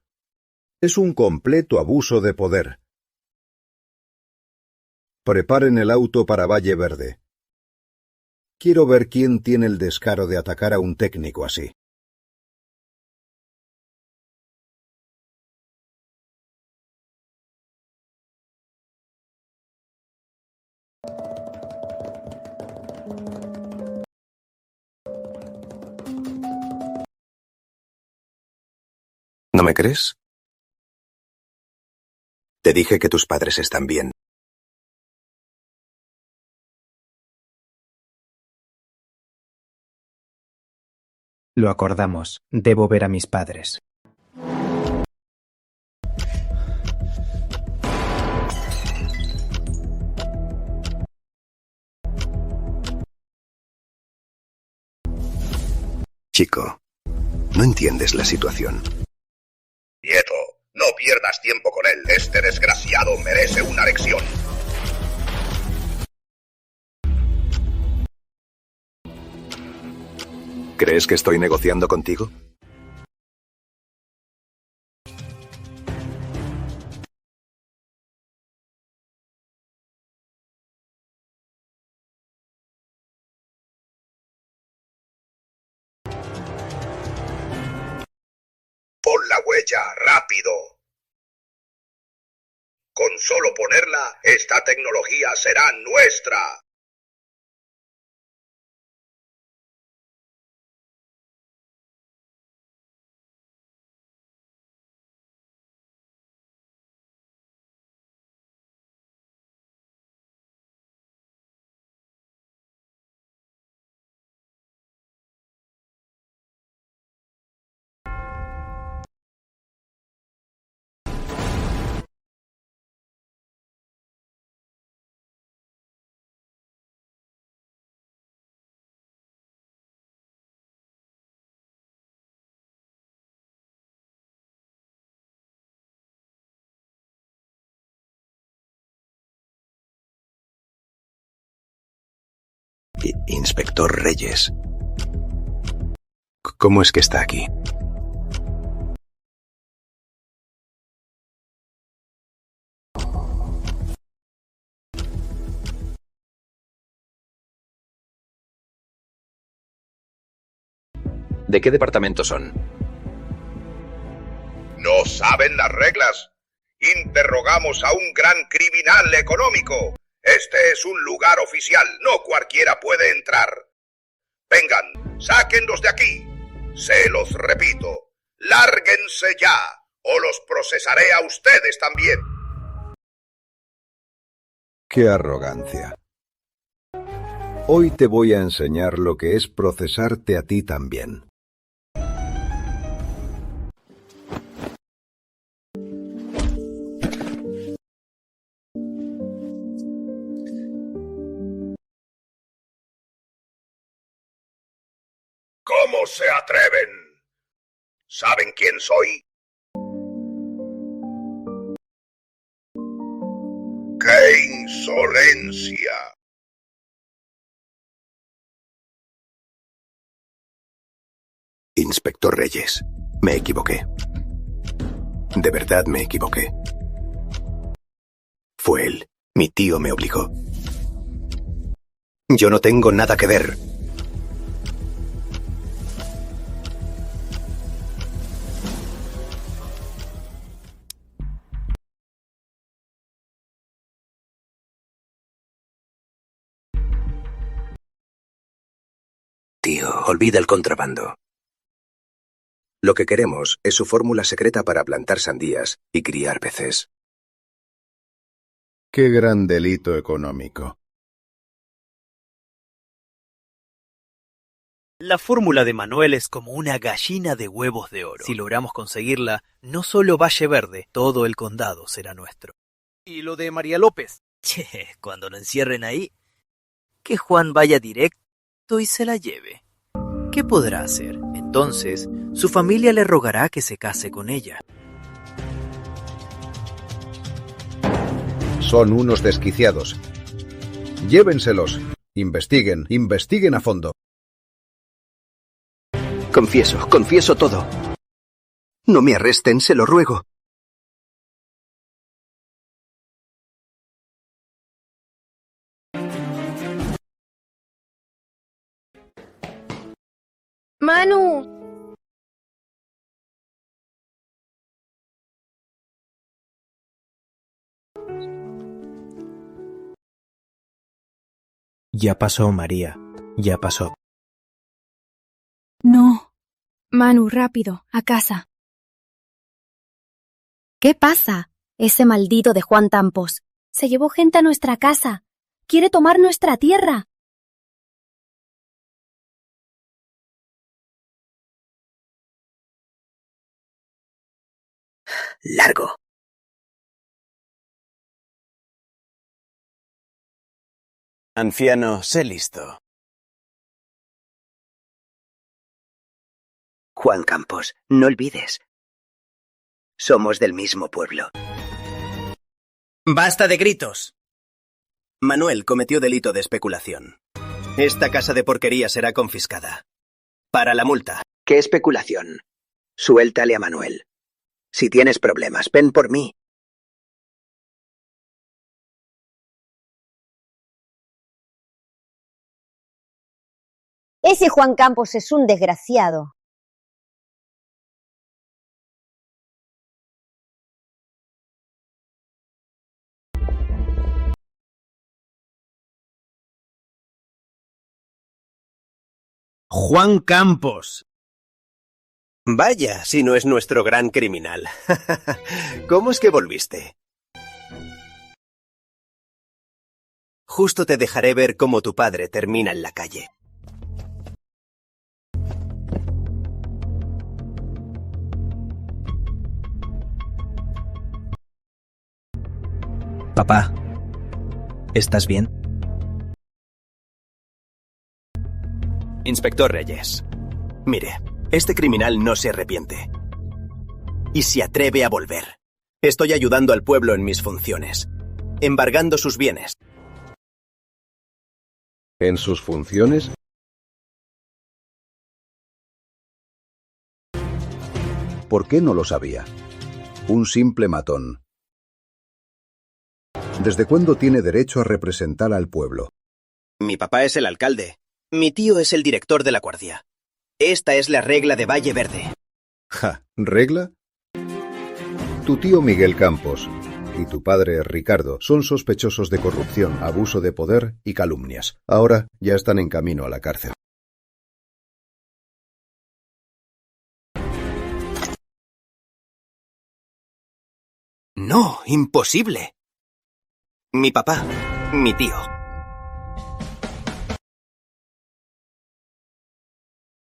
Es un completo abuso de poder. Preparen el auto para Valle Verde. Quiero ver quién tiene el descaro de atacar a un técnico así. ¿No me crees? Te dije que tus padres están bien. Lo acordamos. Debo ver a mis padres. Chico, no entiendes la situación. Nieto, no pierdas tiempo con él. Este desgraciado merece una lección. ¿Crees que estoy negociando contigo? Pon la huella, rápido. Con solo ponerla, esta tecnología será nuestra. Inspector Reyes. ¿Cómo es que está aquí? ¿De qué departamento son? ¿No saben las reglas? Interrogamos a un gran criminal económico. Este es un lugar oficial, no cualquiera puede entrar. Vengan, sáquenlos de aquí. Se los repito, lárguense ya, o los procesaré a ustedes también. ¡Qué arrogancia! Hoy te voy a enseñar lo que es procesarte a ti también. ¿Cómo se atreven? ¿Saben quién soy? ¡Qué insolencia! Inspector Reyes, me equivoqué. De verdad me equivoqué. Fue él. Mi tío me obligó. Yo no tengo nada que ver. Tío, olvida el contrabando. Lo que queremos es su fórmula secreta para plantar sandías y criar peces. ¡Qué gran delito económico! La fórmula de Manuel es como una gallina de huevos de oro. Si logramos conseguirla, no solo Valle Verde, todo el condado será nuestro. ¿Y lo de María López? Che, cuando lo encierren ahí, que Juan vaya directo y se la lleve. ¿Qué podrá hacer? Entonces, su familia le rogará que se case con ella. Son unos desquiciados. Llévenselos. Investiguen, investiguen a fondo. Confieso todo. No me arresten, se lo ruego. Manu. Ya pasó, María. Ya pasó. No. Manu, rápido, a casa. ¿Qué pasa? Ese maldito de Juan Tampos. Se llevó gente a nuestra casa. Quiere tomar nuestra tierra. Largo. Anciano, sé listo. Juan Campos, no olvides. Somos del mismo pueblo. ¡Basta de gritos! Manuel cometió delito de especulación. Esta casa de porquería será confiscada. Para la multa. ¿Qué especulación? Suéltale a Manuel. Si tienes problemas, ven por mí. Ese Juan Campos es un desgraciado. Juan Campos. Vaya, si no es nuestro gran criminal. ¿Cómo es que volviste? Justo te dejaré ver cómo tu padre termina en la calle. Papá, ¿estás bien? Inspector Reyes, mire, este criminal no se arrepiente. Y se atreve a volver. Estoy ayudando al pueblo en mis funciones, embargando sus bienes. ¿En sus funciones? ¿Por qué no lo sabía? Un simple matón. ¿Desde cuándo tiene derecho a representar al pueblo? Mi papá es el alcalde. Mi tío es el director de la guardia. Esta es la regla de Valle Verde. Ja, ¿regla? Tu tío Miguel Campos y tu padre Ricardo son sospechosos de corrupción, abuso de poder y calumnias. Ahora ya están en camino a la cárcel. No, imposible. Mi papá, mi tío.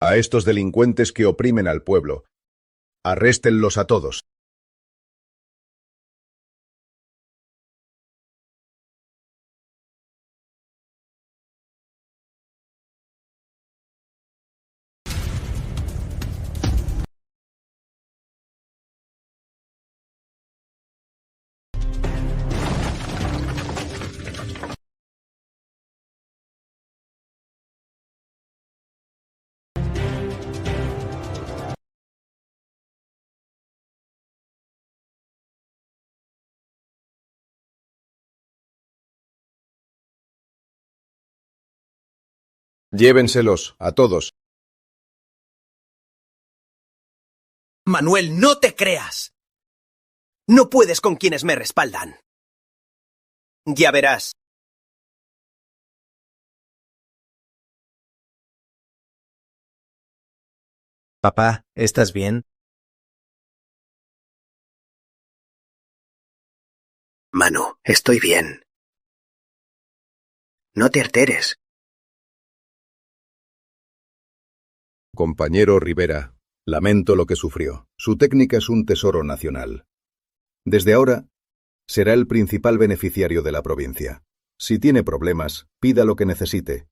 A estos delincuentes que oprimen al pueblo, arréstenlos a todos. Llévenselos a todos. Manuel, no te creas. No puedes con quienes me respaldan. Ya verás. Papá, ¿estás bien? Manu, estoy bien. No te alteres. Compañero Rivera, lamento lo que sufrió. Su técnica es un tesoro nacional. Desde ahora, será el principal beneficiario de la provincia. Si tiene problemas, pida lo que necesite.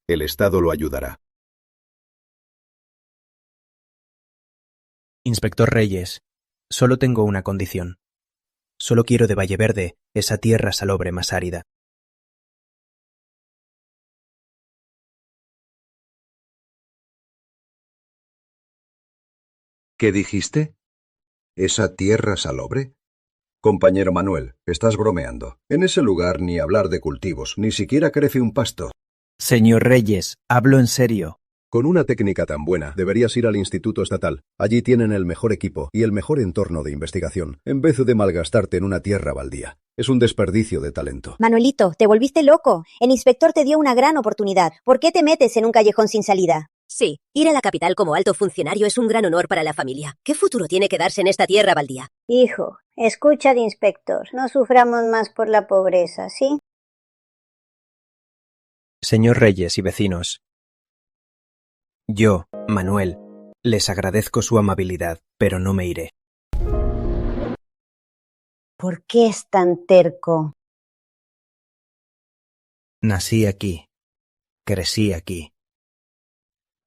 El Estado lo ayudará. Inspector Reyes, solo tengo una condición. Solo quiero de Valleverde, esa tierra salobre más árida. ¿Qué dijiste? ¿Esa tierra salobre? Compañero Manuel, estás bromeando. En ese lugar ni hablar de cultivos, ni siquiera crece un pasto. Señor Reyes, hablo en serio. Con una técnica tan buena, deberías ir al Instituto Estatal. Allí tienen el mejor equipo y el mejor entorno de investigación, en vez de malgastarte en una tierra baldía. Es un desperdicio de talento. Manuelito, te volviste loco. El inspector te dio una gran oportunidad. ¿Por qué te metes en un callejón sin salida? Sí, ir a la capital como alto funcionario es un gran honor para la familia. ¿Qué futuro tiene quedarse en esta tierra baldía? Hijo, escucha de inspector. No suframos más por la pobreza, ¿sí? Señor Reyes y vecinos, yo, Manuel, les agradezco su amabilidad, pero no me iré. ¿Por qué es tan terco? Nací aquí, crecí aquí.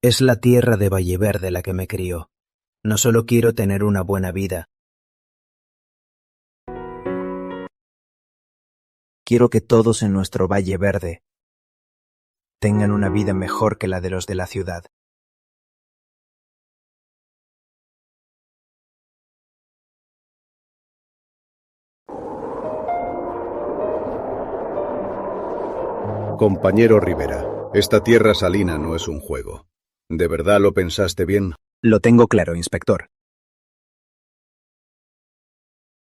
Es la tierra de Valleverde la que me crió. No solo quiero tener una buena vida. Quiero que todos en nuestro Valleverde tengan una vida mejor que la de los de la ciudad. Compañero Rivera, esta tierra salina no es un juego. ¿De verdad lo pensaste bien? Lo tengo claro, inspector.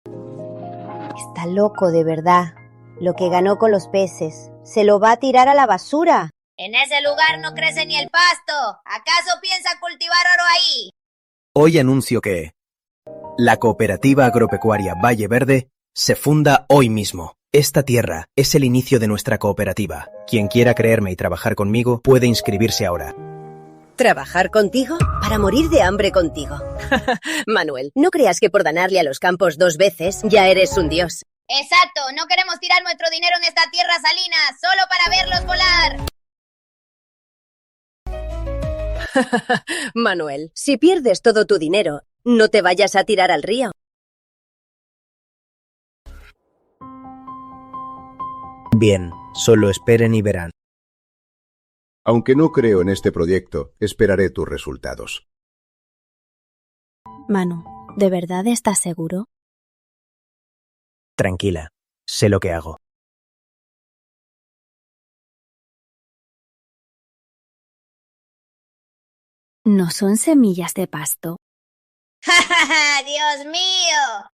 Está loco de verdad. Lo que ganó con los peces. Se lo va a tirar a la basura. En ese lugar no crece ni el pasto. ¿Acaso piensa cultivar oro ahí? Hoy anuncio que la Cooperativa Agropecuaria Valleverde se funda hoy mismo. Esta tierra es el inicio de nuestra cooperativa. Quien quiera creerme y trabajar conmigo puede inscribirse ahora. ¿Trabajar contigo? Para morir de hambre contigo. Manuel, no creas que por ganarle a los campos 2 veces ya eres un dios. Exacto, no queremos tirar nuestro dinero en esta tierra salina, solo para verlos volar. Manuel, si pierdes todo tu dinero, no te vayas a tirar al río. Bien, solo esperen y verán. Aunque no creo en este proyecto, esperaré tus resultados. Manu, ¿de verdad estás seguro? Tranquila, sé lo que hago. ¿No son semillas de pasto? ¡Dios mío!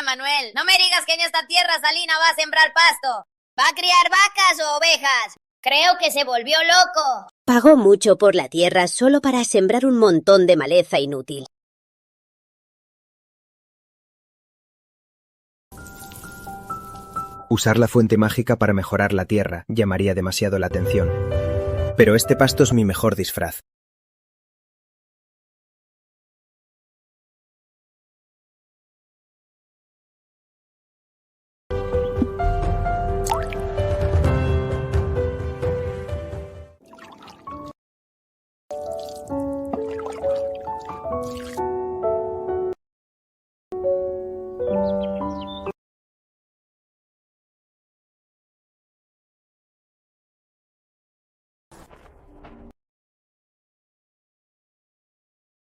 Manuel, no me digas que en esta tierra salina va a sembrar pasto. ¿Va a criar vacas o ovejas? Creo que se volvió loco. Pagó mucho por la tierra solo para sembrar un montón de maleza inútil. Usar la fuente mágica para mejorar la tierra llamaría demasiado la atención. Pero este pasto es mi mejor disfraz.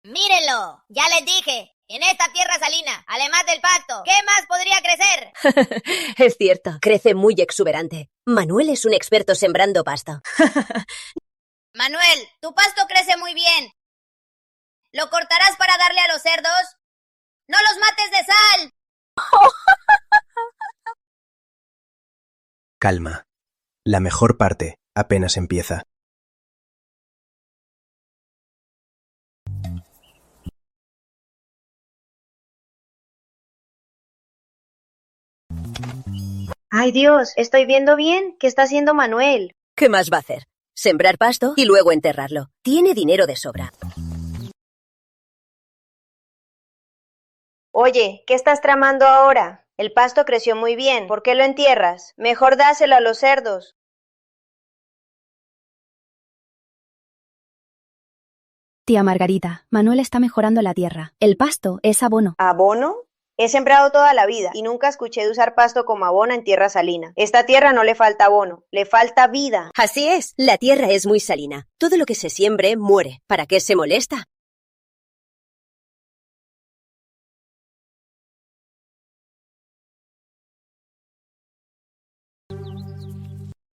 Mírenlo, ya les dije, en esta tierra salina, además del pasto, ¿qué más podría crecer? Es cierto, crece muy exuberante. Manuel es un experto sembrando pasto. Manuel, tu pasto crece muy bien. ¿Lo cortarás para darle a los cerdos? ¡No los mates de sal! Calma. La mejor parte apenas empieza. Ay Dios, ¿estoy viendo bien? ¿Qué está haciendo Manuel? ¿Qué más va a hacer? sembrar pasto y luego enterrarlo. Tiene dinero de sobra. Oye, ¿qué estás tramando ahora? El pasto creció muy bien. ¿Por qué lo entierras? Mejor dáselo a los cerdos. Tía Margarita, Manuel está mejorando la tierra. El pasto es abono. ¿Abono? He sembrado toda la vida y nunca escuché de usar pasto como abono en tierra salina. Esta tierra no le falta abono, le falta vida. Así es, la tierra es muy salina. Todo lo que se siembre muere. ¿Para qué se molesta?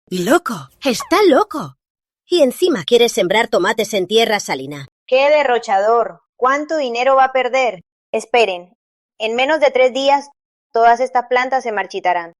¡Loco! ¡Está loco! Y encima quiere sembrar tomates en tierra salina. ¡Qué derrochador! ¿Cuánto dinero va a perder? Esperen, en menos de 3 días, todas estas plantas se marchitarán.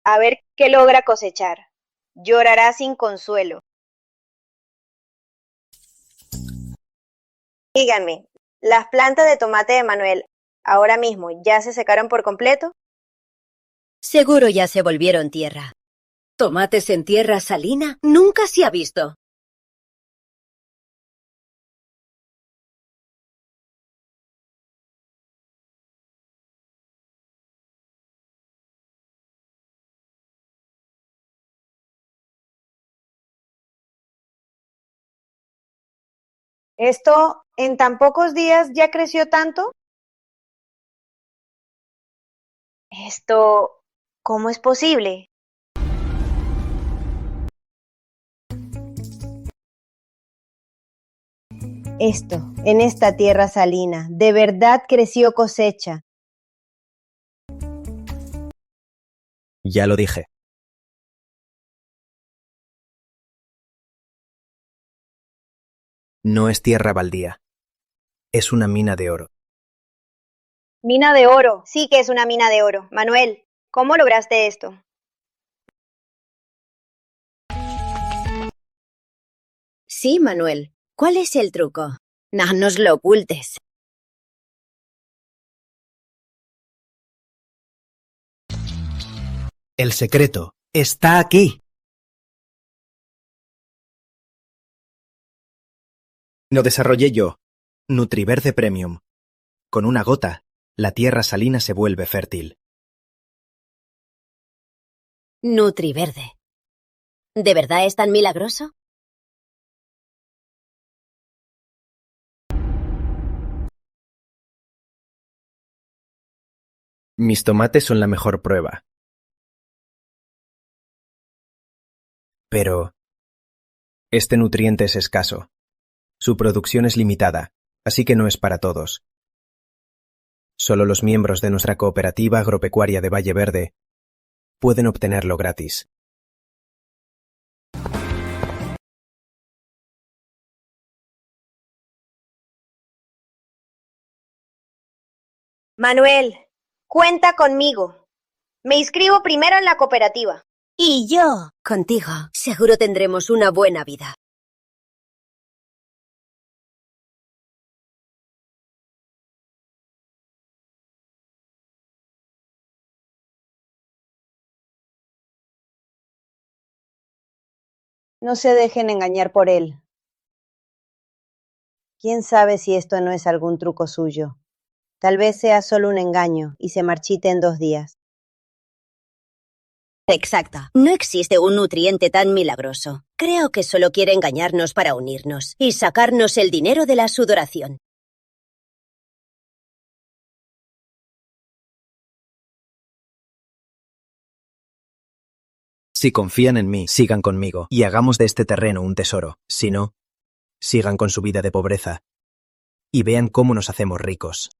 A ver qué logra cosechar. Llorará sin consuelo. Díganme, ¿las plantas de tomate de Manuel ahora mismo ya se secaron por completo? Seguro ya se volvieron tierra. ¿Tomates en tierra salina? Nunca se ha visto. ¿Esto en tan pocos días ya creció tanto? Esto, ¿cómo es posible? Esto, en esta tierra salina, de verdad creció cosecha. Ya lo dije. No es tierra baldía. Es una mina de oro. Mina de oro, sí que es una mina de oro. Manuel, ¿cómo lograste esto? Sí, Manuel. ¿Cuál es el truco? No nos lo ocultes. El secreto está aquí. Lo desarrollé yo. Nutriverde Premium. Con una gota, la tierra salina se vuelve fértil. Nutriverde. ¿De verdad es tan milagroso? Mis tomates son la mejor prueba. Pero este nutriente es escaso. Su producción es limitada, así que no es para todos. Solo los miembros de nuestra cooperativa agropecuaria de Valle Verde pueden obtenerlo gratis. Manuel, cuenta conmigo. Me inscribo primero en la cooperativa. Y yo, contigo, seguro tendremos una buena vida. No se dejen engañar por él. ¿Quién sabe si esto no es algún truco suyo? Tal vez sea solo un engaño y se marchite en 2 días. Exacto. No existe un nutriente tan milagroso. Creo que solo quiere engañarnos para unirnos y sacarnos el dinero de la sudoración. Si confían en mí, sigan conmigo y hagamos de este terreno un tesoro. Si no, sigan con su vida de pobreza y vean cómo nos hacemos ricos.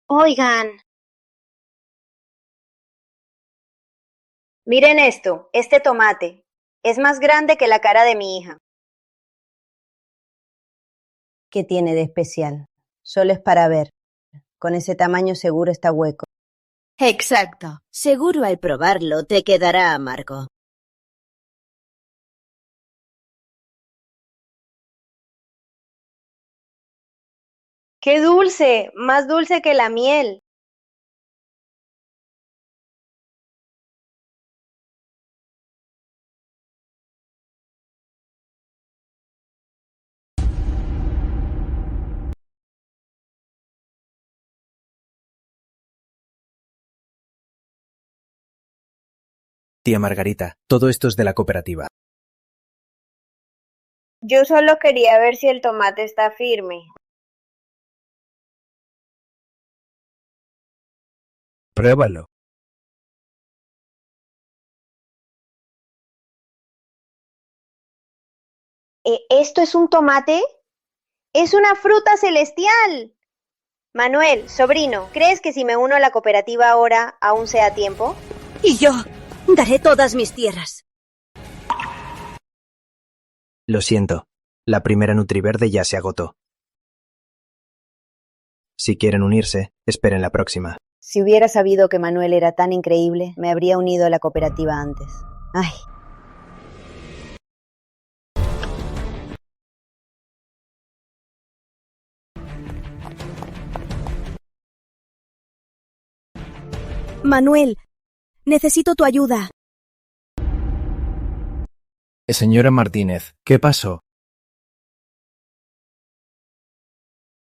Oigan. Miren esto, este tomate. Es más grande que la cara de mi hija. ¿Qué tiene de especial? Solo es para ver. Con ese tamaño seguro está hueco. Exacto. Seguro al probarlo te quedará amargo. ¡Qué dulce! Más dulce que la miel. Tía Margarita, todo esto es de la cooperativa. Yo solo quería ver si el tomate está firme. Pruébalo. ¿Esto es un tomate? ¡Es una fruta celestial! Manuel, sobrino, ¿crees que si me uno a la cooperativa ahora aún sea tiempo? Y yo daré todas mis tierras. Lo siento, la primera Nutriverde ya se agotó. Si quieren unirse, esperen la próxima. Si hubiera sabido que Manuel era tan increíble, me habría unido a la cooperativa antes. ¡Ay! Manuel, necesito tu ayuda. Señora Martínez, ¿qué pasó?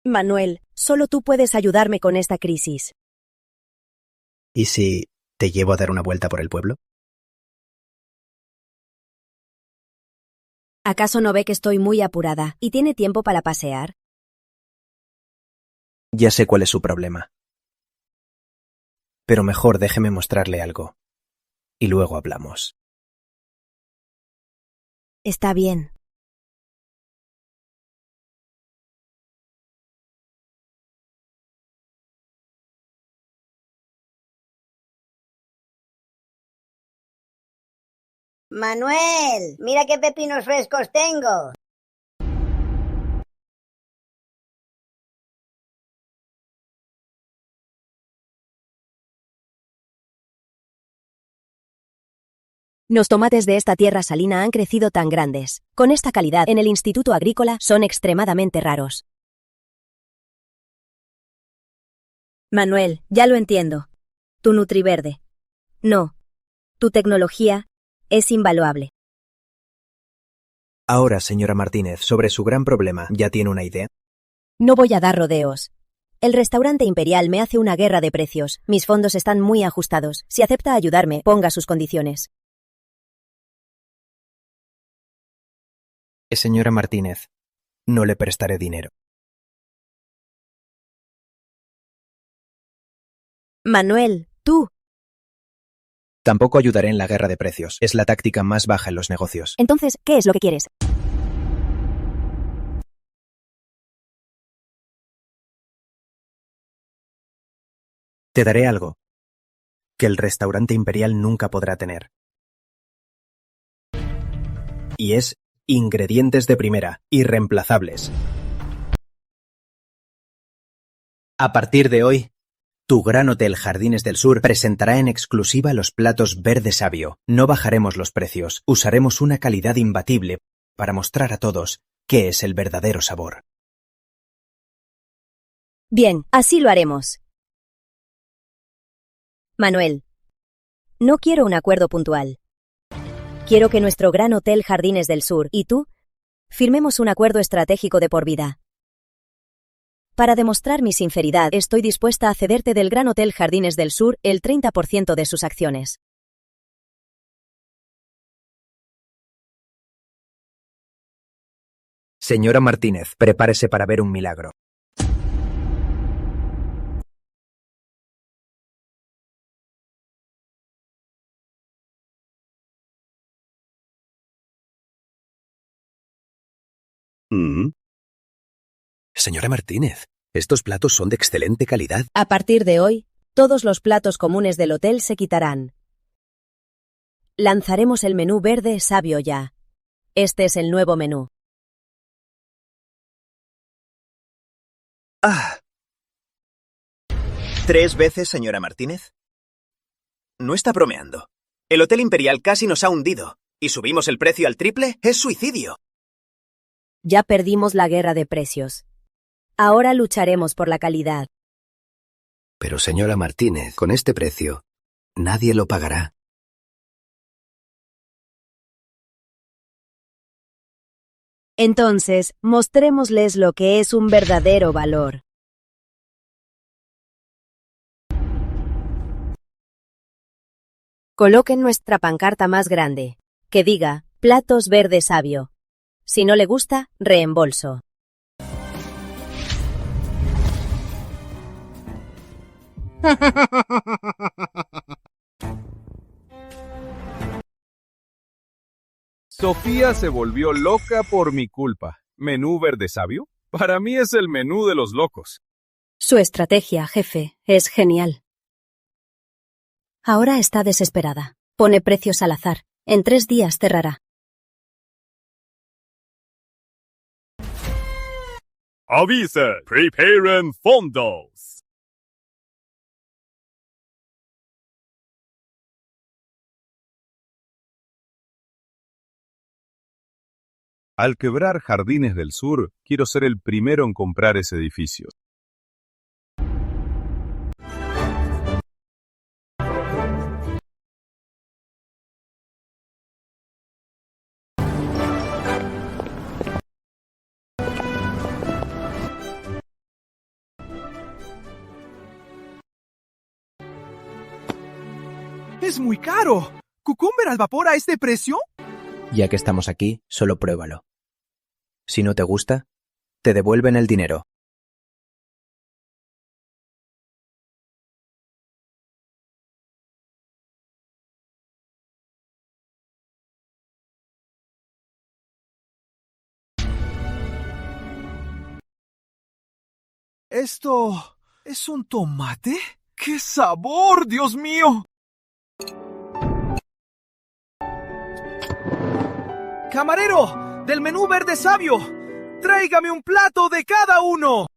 Manuel, solo tú puedes ayudarme con esta crisis. ¿Y si te llevo a dar una vuelta por el pueblo? ¿Acaso no ve que estoy muy apurada y tiene tiempo para pasear? Ya sé cuál es su problema. Pero mejor déjeme mostrarle algo. Y luego hablamos. Está bien. Manuel, mira qué pepinos frescos tengo. Los tomates de esta tierra salina han crecido tan grandes. Con esta calidad en el Instituto Agrícola son extremadamente raros. Manuel, ya lo entiendo. Tu Nutriverde. No. Tu tecnología es invaluable. Ahora, señora Martínez, sobre su gran problema, ¿ya tiene una idea? No voy a dar rodeos. El restaurante Imperial me hace una guerra de precios. Mis fondos están muy ajustados. Si acepta ayudarme, ponga sus condiciones. Señora Martínez, no le prestaré dinero. Manuel, tú. Tampoco ayudaré en la guerra de precios. Es la táctica más baja en los negocios. Entonces, ¿qué es lo que quieres? Te daré algo que el restaurante Imperial nunca podrá tener. Y es ingredientes de primera, irreemplazables. A partir de hoy, tu Gran Hotel Jardines del Sur presentará en exclusiva los platos Verde Sabio. No bajaremos los precios, usaremos una calidad imbatible para mostrar a todos qué es el verdadero sabor. Bien, así lo haremos. Manuel, no quiero un acuerdo puntual. Quiero que nuestro Gran Hotel Jardines del Sur y tú firmemos un acuerdo estratégico de por vida. Para demostrar mi sinceridad, estoy dispuesta a cederte del Gran Hotel Jardines del Sur el 30% de sus acciones. Señora Martínez, prepárese para ver un milagro. Señora Martínez, estos platos son de excelente calidad. A partir de hoy, todos los platos comunes del hotel se quitarán. Lanzaremos el menú Verde Sabio ya. Este es el nuevo menú. ¿3 veces, señora Martínez? No está bromeando. El Hotel Imperial casi nos ha hundido. ¿Y subimos el precio al triple? ¡Es suicidio! Ya perdimos la guerra de precios. Ahora lucharemos por la calidad. Pero señora Martínez, con este precio, nadie lo pagará. Entonces, mostrémosles lo que es un verdadero valor. Coloquen nuestra pancarta más grande, que diga, platos verde sabio. Si no le gusta, reembolso. Sofía se volvió loca por mi culpa. ¿Menú verde sabio? Para mí es el menú de los locos. Su estrategia, jefe, es genial. Ahora está desesperada. Pone precios al azar. En 3 días cerrará. Avisa, preparen fondos. Al quebrar Jardines del Sur, quiero ser el primero en comprar ese edificio. ¡Es muy caro! ¿Cucumber al vapor a este precio? Ya que estamos aquí, solo pruébalo. Si no te gusta, te devuelven el dinero. ¿Esto es un tomate? ¡Qué sabor, Dios mío! ¡Camarero! ¡Del menú verde sabio! ¡Tráigame un plato de cada uno!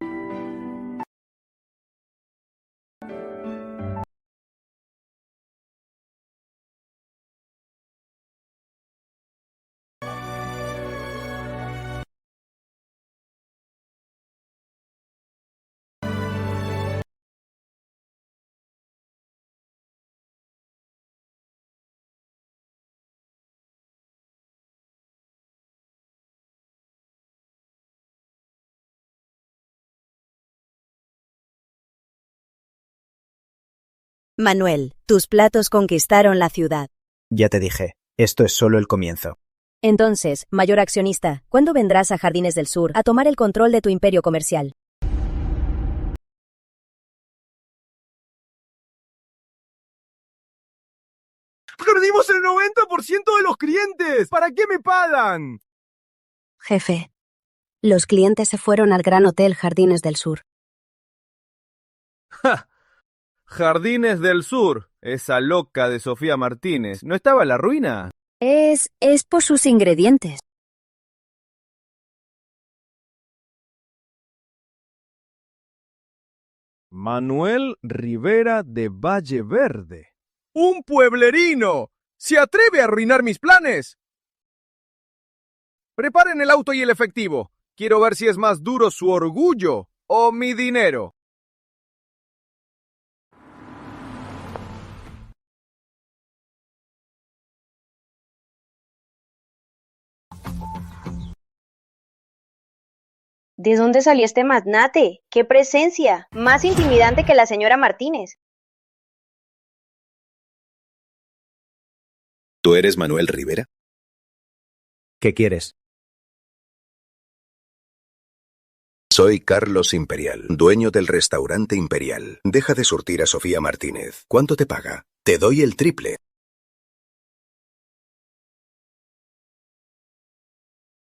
Manuel, tus platos conquistaron la ciudad. Ya te dije, esto es solo el comienzo. Entonces, mayor accionista, ¿cuándo vendrás a Jardines del Sur a tomar el control de tu imperio comercial? ¡Perdimos el 90% de los clientes! ¿Para qué me pagan? Jefe, los clientes se fueron al Gran Hotel Jardines del Sur. ¡Ja! Jardines del Sur, esa loca de Sofía Martínez, ¿no estaba en la ruina? Es por sus ingredientes. Manuel Rivera de Valle Verde. ¡Un pueblerino! ¿Se atreve a arruinar mis planes? Preparen el auto y el efectivo. Quiero ver si es más duro su orgullo o mi dinero. ¿De dónde salió este magnate? ¡Qué presencia! Más intimidante que la señora Martínez. ¿Tú eres Manuel Rivera? ¿Qué quieres? Soy Carlos Imperial, dueño del restaurante Imperial. Deja de surtir a Sofía Martínez. ¿Cuánto te paga? Te doy el triple.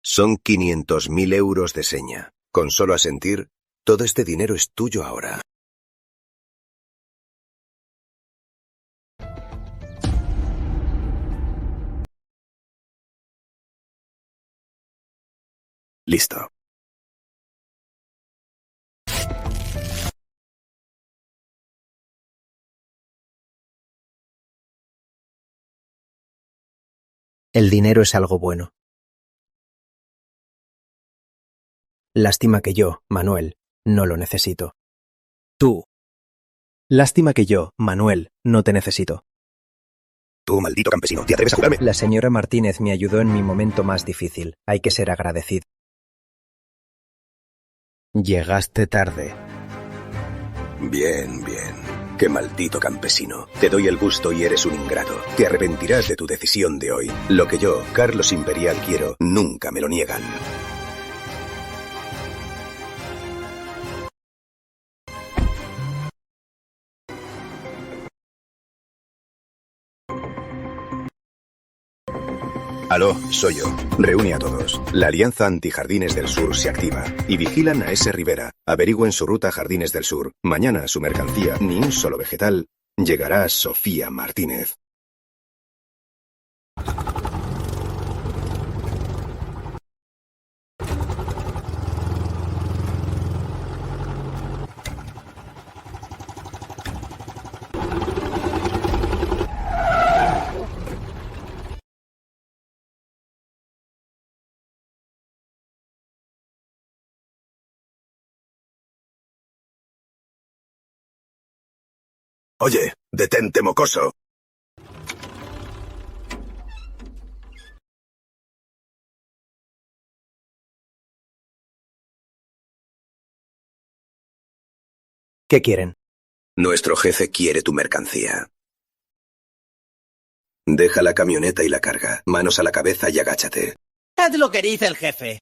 Son 500.000 euros de seña. Con solo asentir, todo este dinero es tuyo ahora. Listo. El dinero es algo bueno. Lástima que yo, Manuel, no lo necesito. Tú. Lástima que yo, Manuel, no te necesito. Tú, maldito campesino, ¿te atreves a jugarme? La señora Martínez me ayudó en mi momento más difícil. Hay que ser agradecido. Llegaste tarde. Bien, bien. Qué maldito campesino. Te doy el gusto y eres un ingrato. Te arrepentirás de tu decisión de hoy. Lo que yo, Carlos Imperial, quiero, nunca me lo niegan. Aló, soy yo. Reúne a todos. La Alianza Anti-Jardines del Sur se activa y vigilan a ese Rivera. Averigüen su ruta a Jardines del Sur. Mañana su mercancía, ni un solo vegetal, llegará a Sofía Martínez. Oye, detente, mocoso. ¿Qué quieren? Nuestro jefe quiere tu mercancía. Deja la camioneta y la carga. Manos a la cabeza y agáchate. Haz lo que dice el jefe.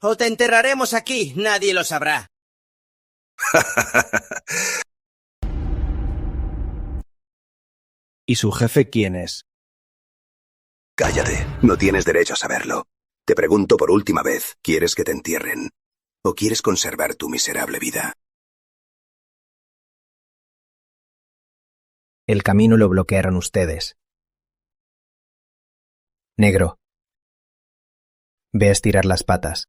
O te enterraremos aquí, nadie lo sabrá. ¿Y su jefe quién es? Cállate, no tienes derecho a saberlo. Te pregunto por última vez, ¿quieres que te entierren? ¿O quieres conservar tu miserable vida? El camino lo bloquearon ustedes. Negro. Ve a estirar las patas.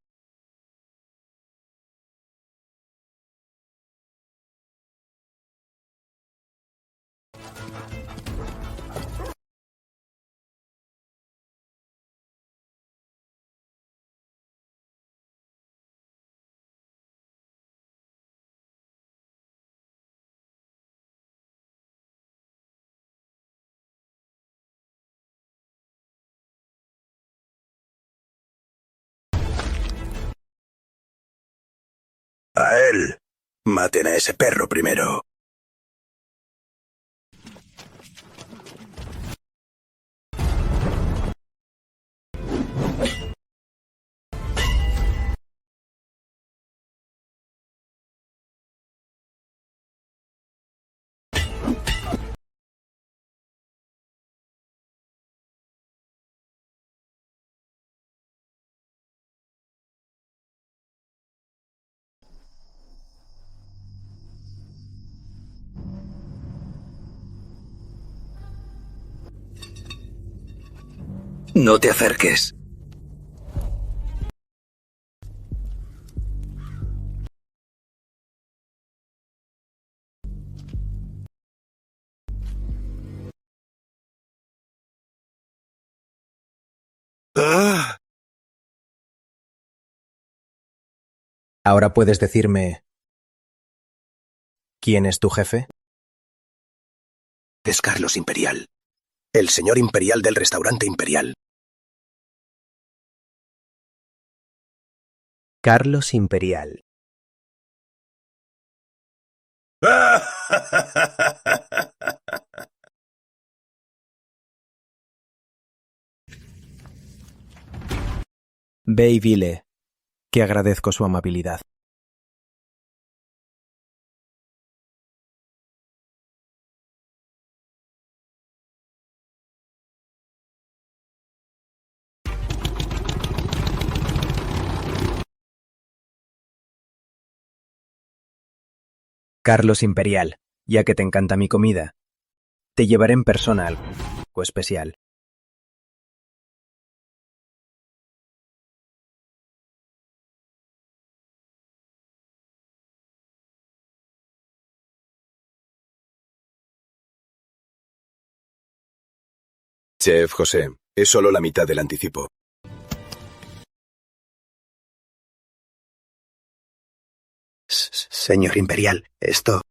A él. Maten a ese perro primero. No te acerques. ¡Ah! Ahora puedes decirme... ¿Quién es tu jefe? Es Carlos Imperial. El señor Imperial del restaurante Imperial. Carlos Imperial. Ve y dile que agradezco su amabilidad. Carlos Imperial, ya que te encanta mi comida, te llevaré en persona algo especial. Chef José, Es solo la mitad del anticipo. Señor Imperial, esto...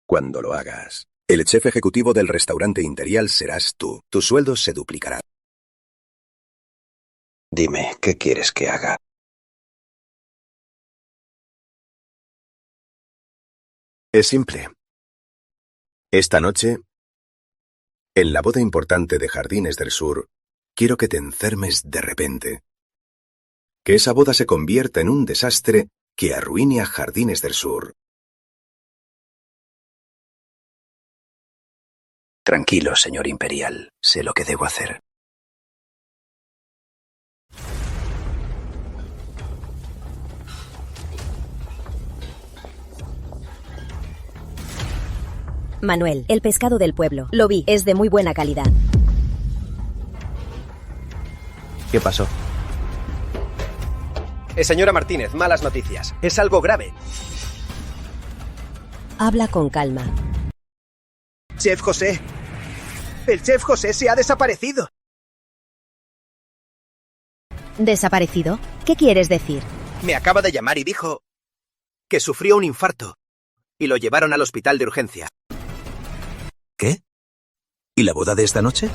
Cuando lo hagas, el chef ejecutivo del restaurante Imperial serás tú. Tu sueldo se duplicará. Dime, ¿qué quieres que haga? Es simple. Esta noche, en la boda importante de Jardines del Sur, quiero que te enfermes de repente. Que esa boda se convierta en un desastre que arruine a Jardines del Sur. Tranquilo, señor Imperial. Sé lo que debo hacer. Manuel, el pescado del pueblo. Lo vi, es de muy buena calidad. ¿Qué pasó? Señora Martínez, malas noticias. Es algo grave. Habla con calma. Chef José. El chef José se ha desaparecido. ¿Desaparecido? ¿Qué quieres decir? Me acaba de llamar y dijo que sufrió un infarto y lo llevaron al hospital de urgencia. ¿Qué? ¿Y la boda de esta noche?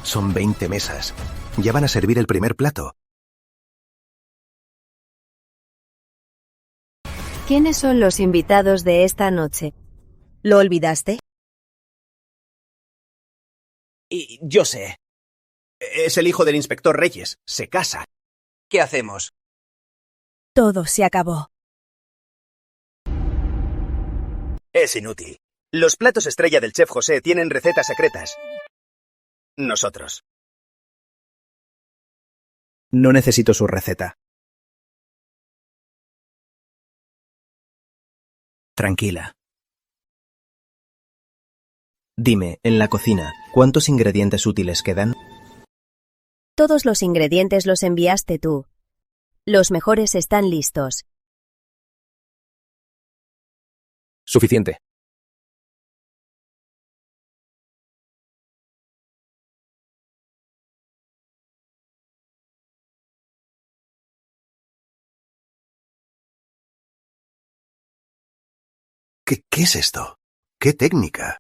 Son 20 mesas. Ya van a servir el primer plato. ¿Quiénes son los invitados de esta noche? ¿Lo olvidaste? Y yo sé. Es el hijo del inspector Reyes. Se casa. ¿Qué hacemos? Todo se acabó. Es inútil. Los platos estrella del chef José tienen recetas secretas. Nosotros. No necesito su receta. Tranquila. Dime, en la cocina, ¿cuántos ingredientes útiles quedan? Todos los ingredientes los enviaste tú. Los mejores están listos. Suficiente. ¿Qué es esto? ¿Qué técnica?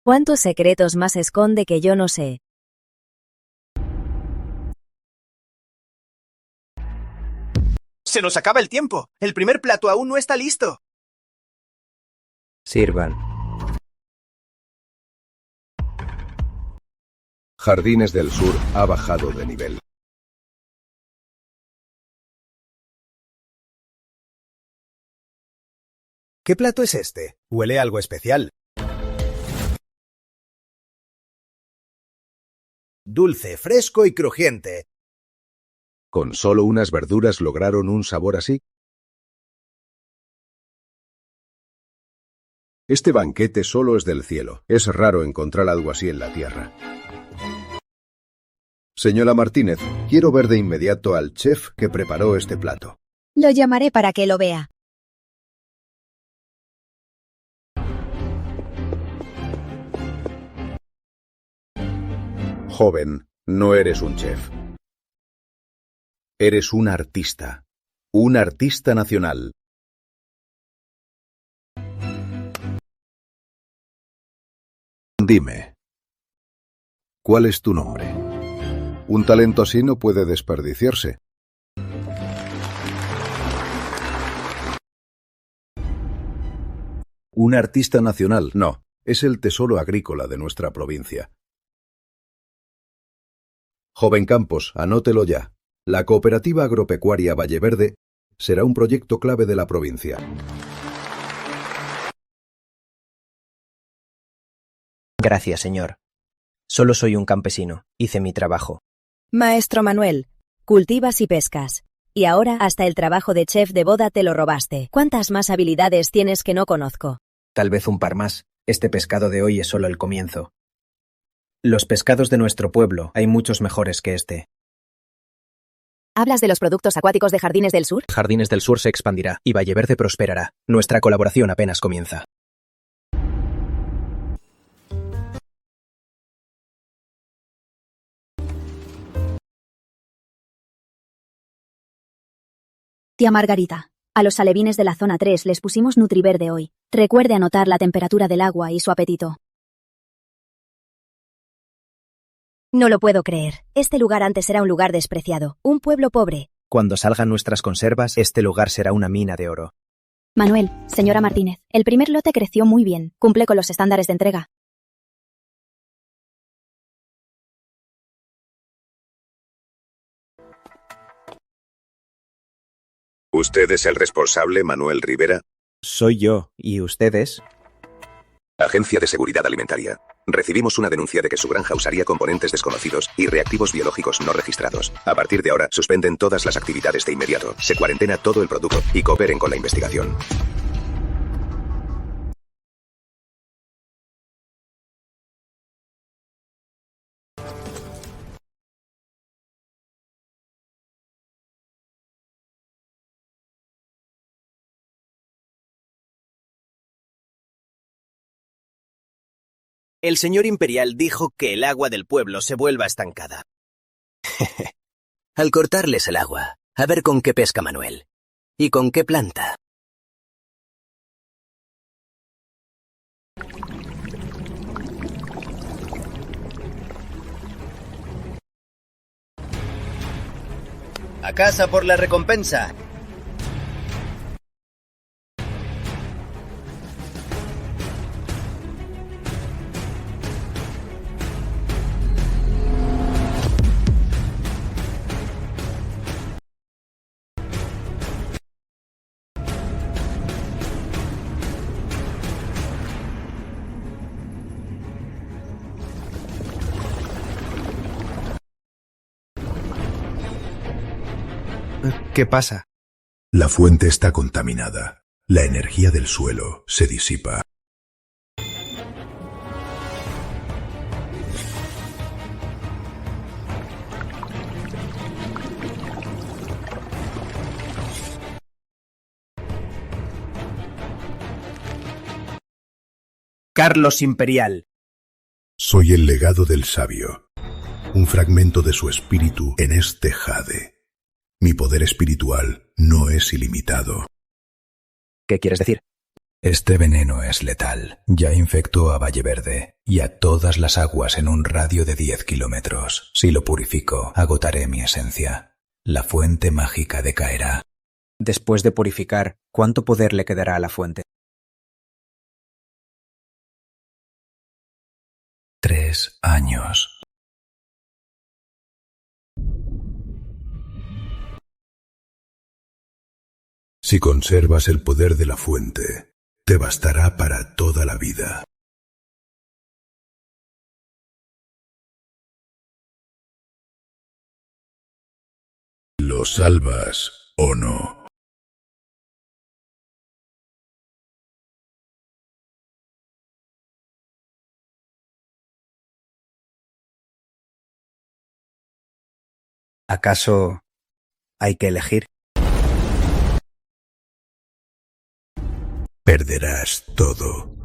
¿Cuántos secretos más esconde que yo no sé? Se nos acaba el tiempo. El primer plato aún no está listo. Sirvan. Jardines del Sur ha bajado de nivel. ¿Qué plato es este? Huele a algo especial. Dulce, fresco y crujiente. ¿Con solo unas verduras lograron un sabor así? Este banquete solo es del cielo. Es raro encontrar algo así en la tierra. Señora Martínez, quiero ver de inmediato al chef que preparó este plato. Lo llamaré para que lo vea. Joven, no eres un chef. Eres un artista nacional. Dime, ¿cuál es tu nombre? Un talento así no puede desperdiciarse. Un artista nacional, no, es el tesoro agrícola de nuestra provincia. Joven Campos, anótelo ya. La Cooperativa Agropecuaria Valleverde será un proyecto clave de la provincia. Gracias, señor. Solo soy un campesino. Hice mi trabajo. Maestro Manuel, cultivas y pescas. Y ahora hasta el trabajo de chef de boda te lo robaste. ¿Cuántas más habilidades tienes que no conozco? Tal vez un par más. Este pescado de hoy es solo el comienzo. Los pescados de nuestro pueblo hay muchos mejores que este. ¿Hablas de los productos acuáticos de Jardines del Sur? Jardines del Sur se expandirá y Valle Verde prosperará. Nuestra colaboración apenas comienza. Tía Margarita, a los alevines de la zona 3 les pusimos Nutriverde hoy. Recuerde anotar la temperatura del agua y su apetito. No lo puedo creer. Este lugar antes era un lugar despreciado, un pueblo pobre. Cuando salgan nuestras conservas, este lugar será una mina de oro. Manuel, señora Martínez, el primer lote creció muy bien. Cumple con los estándares de entrega. ¿Usted es el responsable, Manuel Rivera? Soy yo. ¿Y ustedes? Agencia de Seguridad Alimentaria. Recibimos una denuncia de que su granja usaría componentes desconocidos y reactivos biológicos no registrados. A partir de ahora, suspenden todas las actividades de inmediato. Se cuarentena todo el producto y cooperen con la investigación. El señor Imperial dijo que el agua del pueblo se vuelva estancada. Al cortarles el agua, a ver con qué pesca Manuel. ¿Y con qué planta? ¡A casa por la recompensa! ¿Qué pasa? La fuente está contaminada. La energía del suelo se disipa. Carlos Imperial. Soy el legado del sabio. Un fragmento de su espíritu en este jade. Mi poder espiritual no es ilimitado. ¿Qué quieres decir? Este veneno es letal. Ya infectó a Valle Verde y a todas las aguas en un radio de 10 kilómetros. Si lo purifico, agotaré mi esencia. La fuente mágica decaerá. Después de purificar, ¿cuánto poder le quedará a la fuente? 3 años. Si conservas el poder de la fuente, te bastará para toda la vida. ¿Lo salvas o no? ¿Acaso hay que elegir? Perderás todo.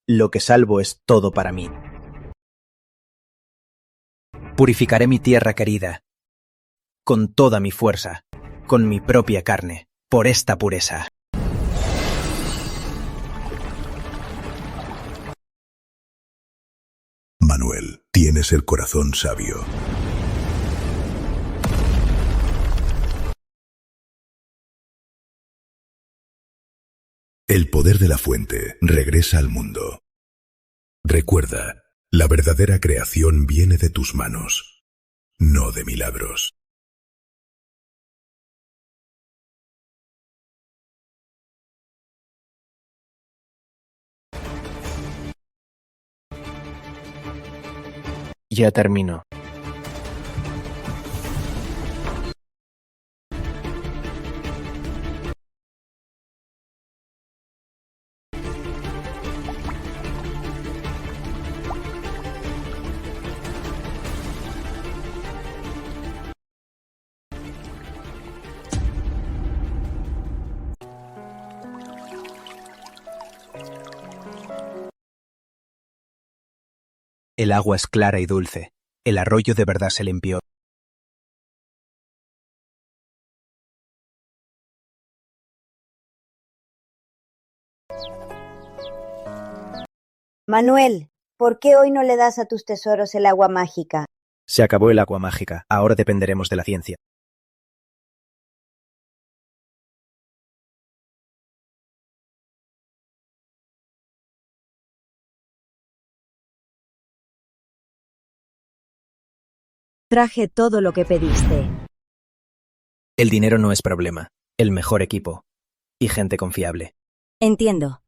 Lo que salvo es todo para mí. Purificaré mi tierra querida, con toda mi fuerza, con mi propia carne, por esta pureza. Manuel, tienes el corazón sabio. El poder de la fuente regresa al mundo. Recuerda, la verdadera creación viene de tus manos, no de milagros. Ya termino. El agua es clara y dulce. El arroyo de verdad se limpió. Manuel, ¿por qué hoy no le das a tus tesoros el agua mágica? Se acabó el agua mágica. Ahora dependeremos de la ciencia. Traje todo lo que pediste. El dinero no es problema. El mejor equipo. Y gente confiable. Entiendo.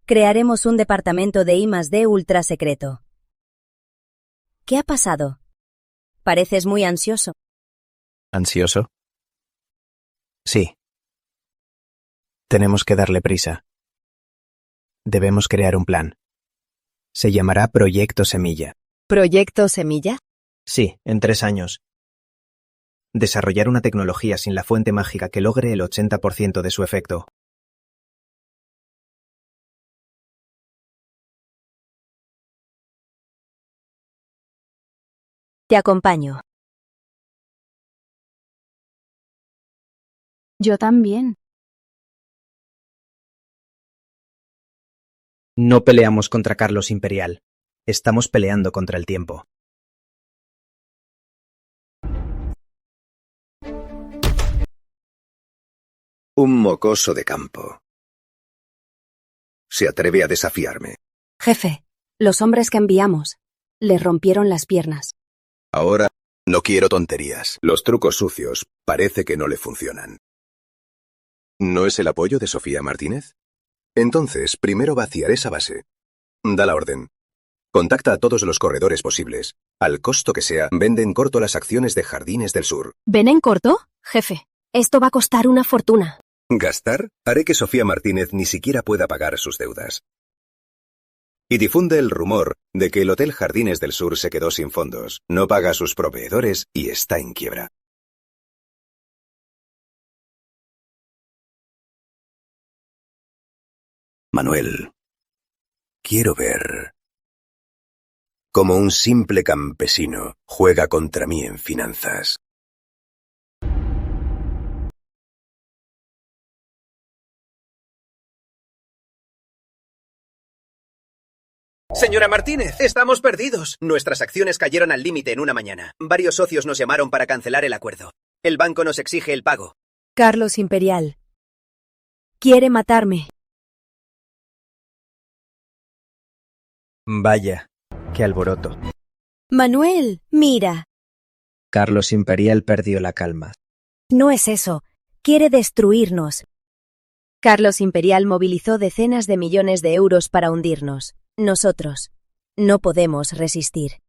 Crearemos un departamento de I+D ultra secreto. ¿Qué ha pasado? Pareces muy ansioso. ¿Ansioso? Sí. Tenemos que darle prisa. Debemos crear un plan. Se llamará Proyecto Semilla. ¿Proyecto Semilla? Sí, en 3 años. Desarrollar una tecnología sin la fuente mágica que logre el 80% de su efecto. Te acompaño. Yo también. No peleamos contra Carlos Imperial. Estamos peleando contra el tiempo. Un mocoso de campo. Se atreve a desafiarme. Jefe, los hombres que enviamos les rompieron las piernas. Ahora, no quiero tonterías. Los trucos sucios parece que no le funcionan. ¿No es el apoyo de Sofía Martínez? Entonces, primero vaciaré esa base. Da la orden. Contacta a todos los corredores posibles. Al costo que sea, vende en corto las acciones de Jardines del Sur. ¿Ven en corto? Jefe, esto va a costar una fortuna. ¿Gastar? Haré que Sofía Martínez ni siquiera pueda pagar sus deudas. Y difunde el rumor de que el Hotel Jardines del Sur se quedó sin fondos, no paga a sus proveedores y está en quiebra. Manuel, quiero ver cómo un simple campesino juega contra mí en finanzas. Señora Martínez, estamos perdidos. Nuestras acciones cayeron al límite en una mañana. Varios socios nos llamaron para cancelar el acuerdo. El banco nos exige el pago. Carlos Imperial. Quiere matarme. Vaya, qué alboroto. Manuel, mira. Carlos Imperial perdió la calma. No es eso. Quiere destruirnos. Carlos Imperial movilizó decenas de millones de euros para hundirnos. Nosotros no podemos resistir.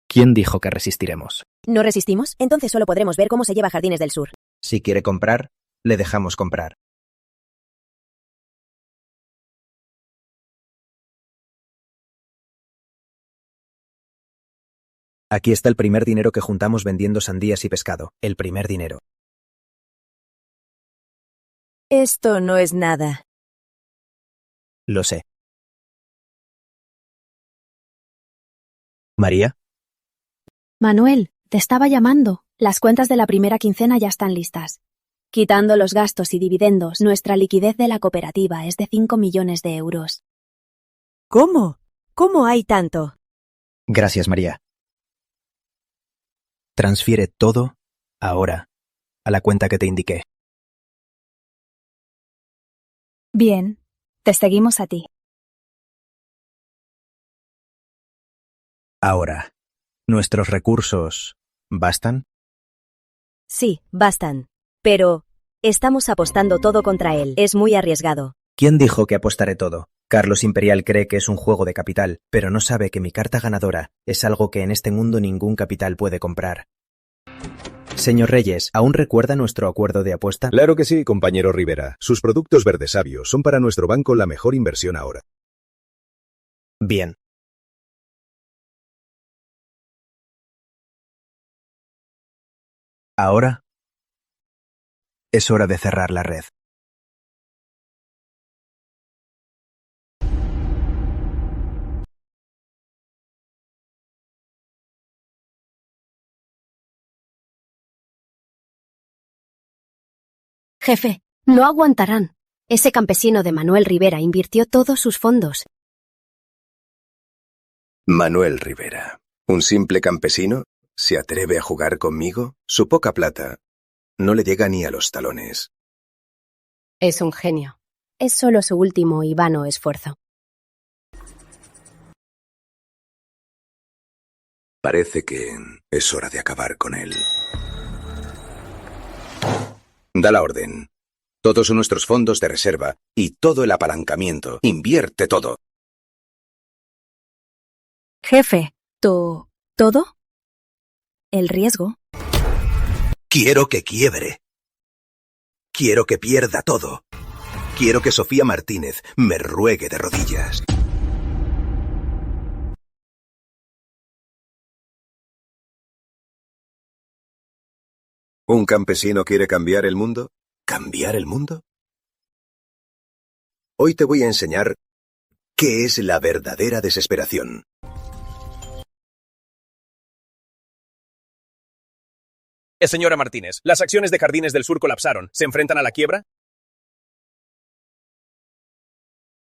¿Quién dijo que resistiremos? ¿No resistimos? Entonces solo podremos ver cómo se lleva Jardines del Sur. Si quiere comprar, le dejamos comprar. Aquí está el primer dinero que juntamos vendiendo sandías y pescado. El primer dinero. Esto no es nada. Lo sé. ¿María? Manuel, te estaba llamando. Las cuentas de la primera quincena ya están listas. Quitando los gastos y dividendos, nuestra liquidez de la cooperativa es de 5 millones de euros. ¿Cómo? ¿Cómo hay tanto? Gracias, María. Transfiere todo, ahora, a la cuenta que te indiqué. Bien, te seguimos a ti. Ahora, ¿nuestros recursos bastan? Sí, bastan. Pero estamos apostando todo contra él. Es muy arriesgado. ¿Quién dijo que apostaré todo? Carlos Imperial cree que es un juego de capital, pero no sabe que mi carta ganadora es algo que en este mundo ningún capital puede comprar. Señor Reyes, ¿aún recuerda nuestro acuerdo de apuesta? Claro que sí, compañero Rivera. Sus productos verdes sabios son para nuestro banco la mejor inversión ahora. Bien. Ahora es hora de cerrar la red. Jefe, no aguantarán. Ese campesino de Manuel Rivera invirtió todos sus fondos. Manuel Rivera, un simple campesino, ¿se atreve a jugar conmigo? Su poca plata no le llega ni a los talones. Es un genio. Es solo su último y vano esfuerzo. Parece que es hora de acabar con él. Da la orden. Todos nuestros fondos de reserva y todo el apalancamiento. Invierte todo. Jefe, ¿todo? ¿El riesgo? Quiero que quiebre. Quiero que pierda todo. Quiero que Sofía Martínez me ruegue de rodillas. ¿Un campesino quiere cambiar el mundo? ¿Cambiar el mundo? Hoy te voy a enseñar qué es la verdadera desesperación. Señora Martínez, las acciones de Jardines del Sur colapsaron. ¿Se enfrentan a la quiebra?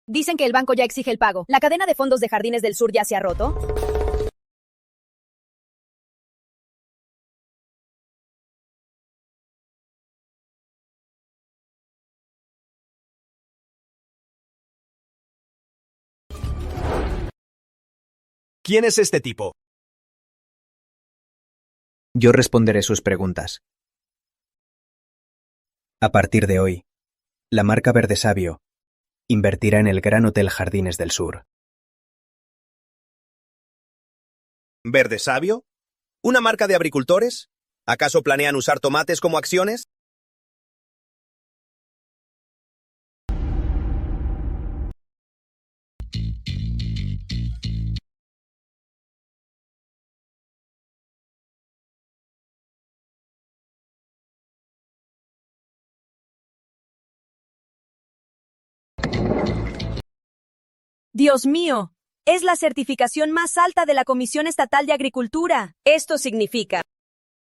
Dicen que el banco ya exige el pago. ¿La cadena de fondos de Jardines del Sur ya se ha roto? ¿Quién es este tipo? Yo responderé sus preguntas. A partir de hoy, la marca Verde Sabio invertirá en el Gran Hotel Jardines del Sur. ¿Verde Sabio? ¿Una marca de agricultores? ¿Acaso planean usar tomates como acciones? Dios mío, es la certificación más alta de la Comisión Estatal de Agricultura. Esto significa...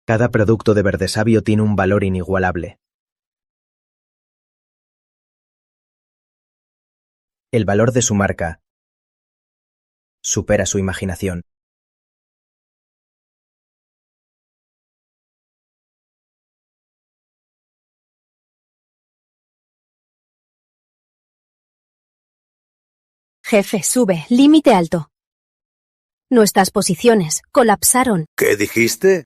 Cada producto de Verde Sabio tiene un valor inigualable. El valor de su marca supera su imaginación. Jefe, sube. Límite alto. Nuestras posiciones colapsaron. ¿Qué dijiste?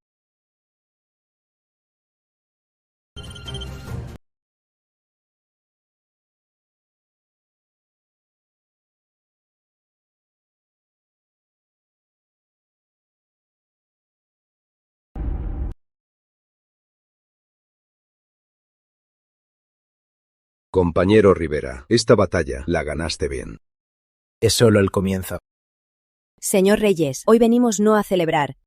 Compañero Rivera, esta batalla la ganaste bien. Es solo el comienzo. Señor Reyes, hoy venimos no a celebrar,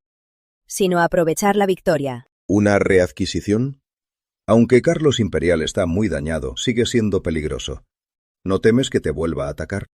sino a aprovechar la victoria. ¿Una readquisición? Aunque Carlos Imperial está muy dañado, sigue siendo peligroso. ¿No temes que te vuelva a atacar?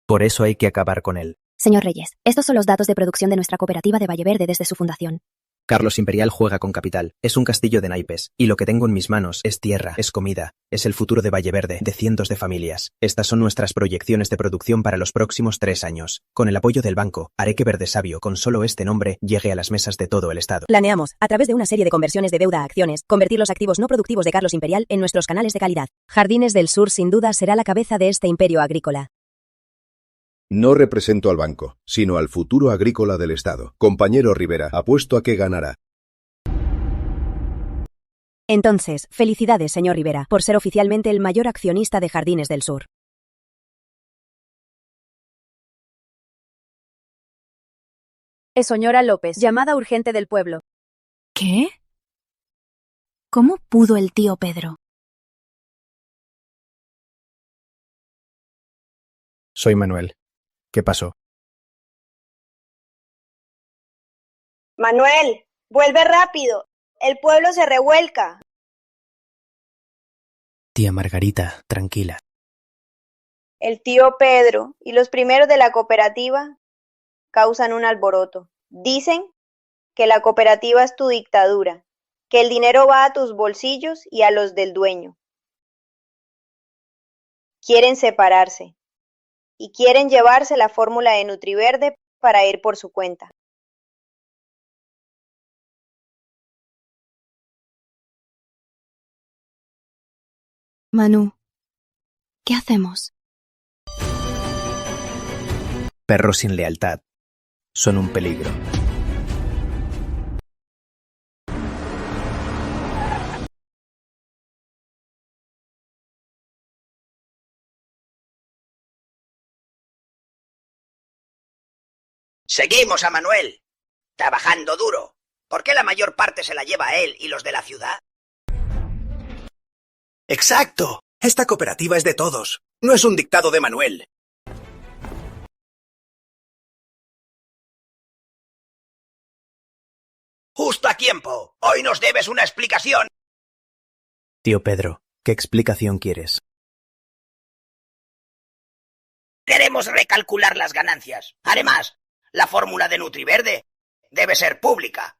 Por eso hay que acabar con él. Señor Reyes, estos son los datos de producción de nuestra cooperativa de Valle Verde desde su fundación. Carlos Imperial juega con capital. Es un castillo de naipes. Y lo que tengo en mis manos es tierra, es comida. Es el futuro de Valle Verde, de cientos de familias. Estas son nuestras proyecciones de producción para los próximos 3 años. Con el apoyo del banco, haré que Verde Sabio, con solo este nombre, llegue a las mesas de todo el Estado. Planeamos, a través de una serie de conversiones de deuda a acciones, convertir los activos no productivos de Carlos Imperial en nuestros canales de calidad. Jardines del Sur sin duda será la cabeza de este imperio agrícola. No represento al banco, sino al futuro agrícola del Estado. Compañero Rivera, apuesto a que ganará. Entonces, felicidades, señor Rivera, por ser oficialmente el mayor accionista de Jardines del Sur. Señora López, llamada urgente del pueblo. ¿Qué? ¿Cómo pudo el tío Pedro? Soy Manuel. ¿Qué pasó? Manuel, vuelve rápido. El pueblo se revuelca. Tía Margarita, tranquila. El tío Pedro y los primeros de la cooperativa causan un alboroto. Dicen que la cooperativa es tu dictadura que el dinero va a tus bolsillos y a los del dueño. Quieren separarse y quieren llevarse la fórmula de Nutriverde para ir por su cuenta. Manu, ¿qué hacemos? Perros sin lealtad son un peligro. Seguimos a Manuel, trabajando duro. ¿Por qué la mayor parte se la lleva a él y los de la ciudad? ¡Exacto! Esta cooperativa es de todos. No es un dictado de Manuel. ¡Justo a tiempo! Hoy nos debes una explicación. Tío Pedro, ¿qué explicación quieres? Queremos recalcular las ganancias. Además, la fórmula de Nutriverde debe ser pública.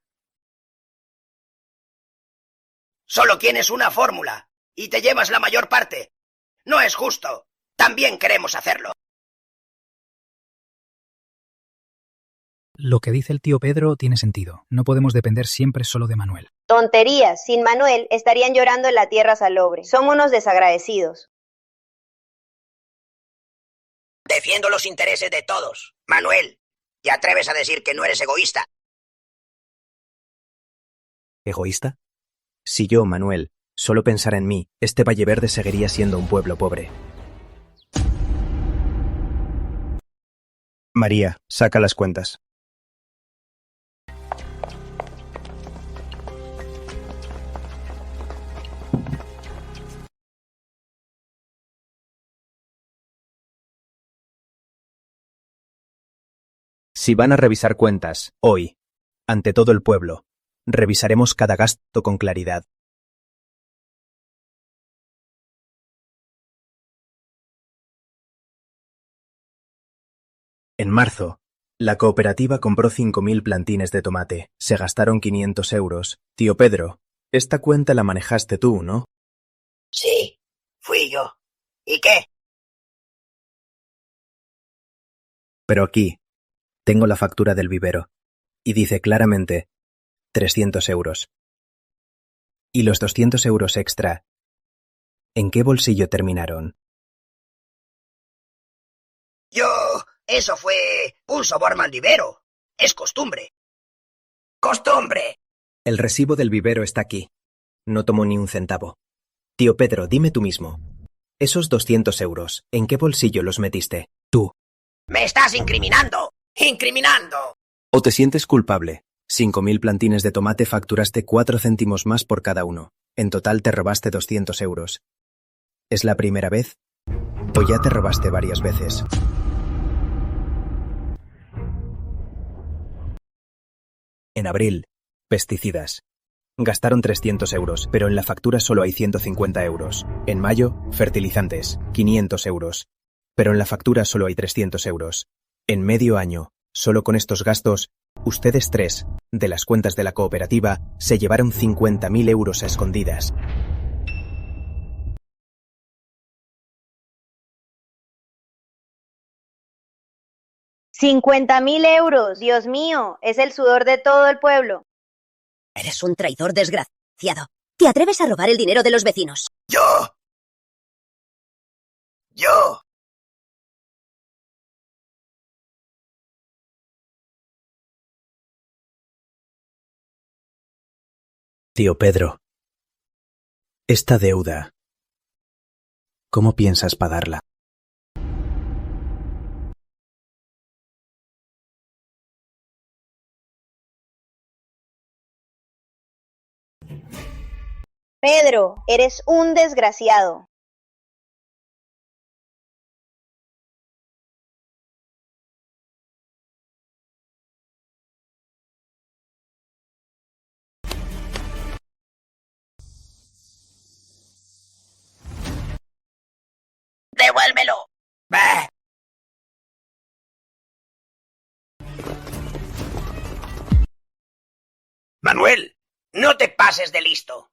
Solo tienes una fórmula y te llevas la mayor parte. No es justo. También queremos hacerlo. Lo que dice el tío Pedro tiene sentido. No podemos depender siempre solo de Manuel. Tonterías. Sin Manuel estarían llorando en la tierra salobre. Somos unos desagradecidos. Defiendo los intereses de todos. Manuel, ¿te atreves a decir que no eres egoísta? ¿Egoísta? Si yo, Manuel, solo pensara en mí, este Valle Verde seguiría siendo un pueblo pobre. María, saca las cuentas. Si van a revisar cuentas, hoy, ante todo el pueblo, revisaremos cada gasto con claridad. En marzo, la cooperativa compró 5.000 plantines de tomate. Se gastaron 500 euros. Tío Pedro, esta cuenta la manejaste tú, ¿no? Sí, fui yo. ¿Y qué? Pero aquí, tengo la factura del vivero. Y dice claramente 300 euros. ¿Y los 200 euros extra? ¿En qué bolsillo terminaron? Eso fue un soborno al vivero. Es costumbre. ¡Costumbre! El recibo del vivero está aquí. No tomó ni un centavo. Tío Pedro, dime tú mismo. Esos 200 euros, ¿en qué bolsillo los metiste? Tú. ¡Me estás incriminando! ¡Incriminando! ¿O te sientes culpable? 5.000 plantines de tomate facturaste 4 céntimos más por cada uno. En total te robaste 200 euros. ¿Es la primera vez? ¿O ya te robaste varias veces? En abril, pesticidas. Gastaron 300 euros, pero en la factura solo hay 150 euros. En mayo, fertilizantes, 500 euros. Pero en la factura solo hay 300 euros. En medio año, solo con estos gastos, ustedes tres, de las cuentas de la cooperativa, se llevaron 50.000 euros a escondidas. ¡50.000 euros! Dios mío, es el sudor de todo el pueblo. Eres un traidor desgraciado. ¿Te atreves a robar el dinero de los vecinos? ¡Yo! Tío Pedro, esta deuda, ¿cómo piensas pagarla? Pedro, eres un desgraciado. ¡Devuélvelo! ¡Bah! Manuel, no te pases. pases de listo.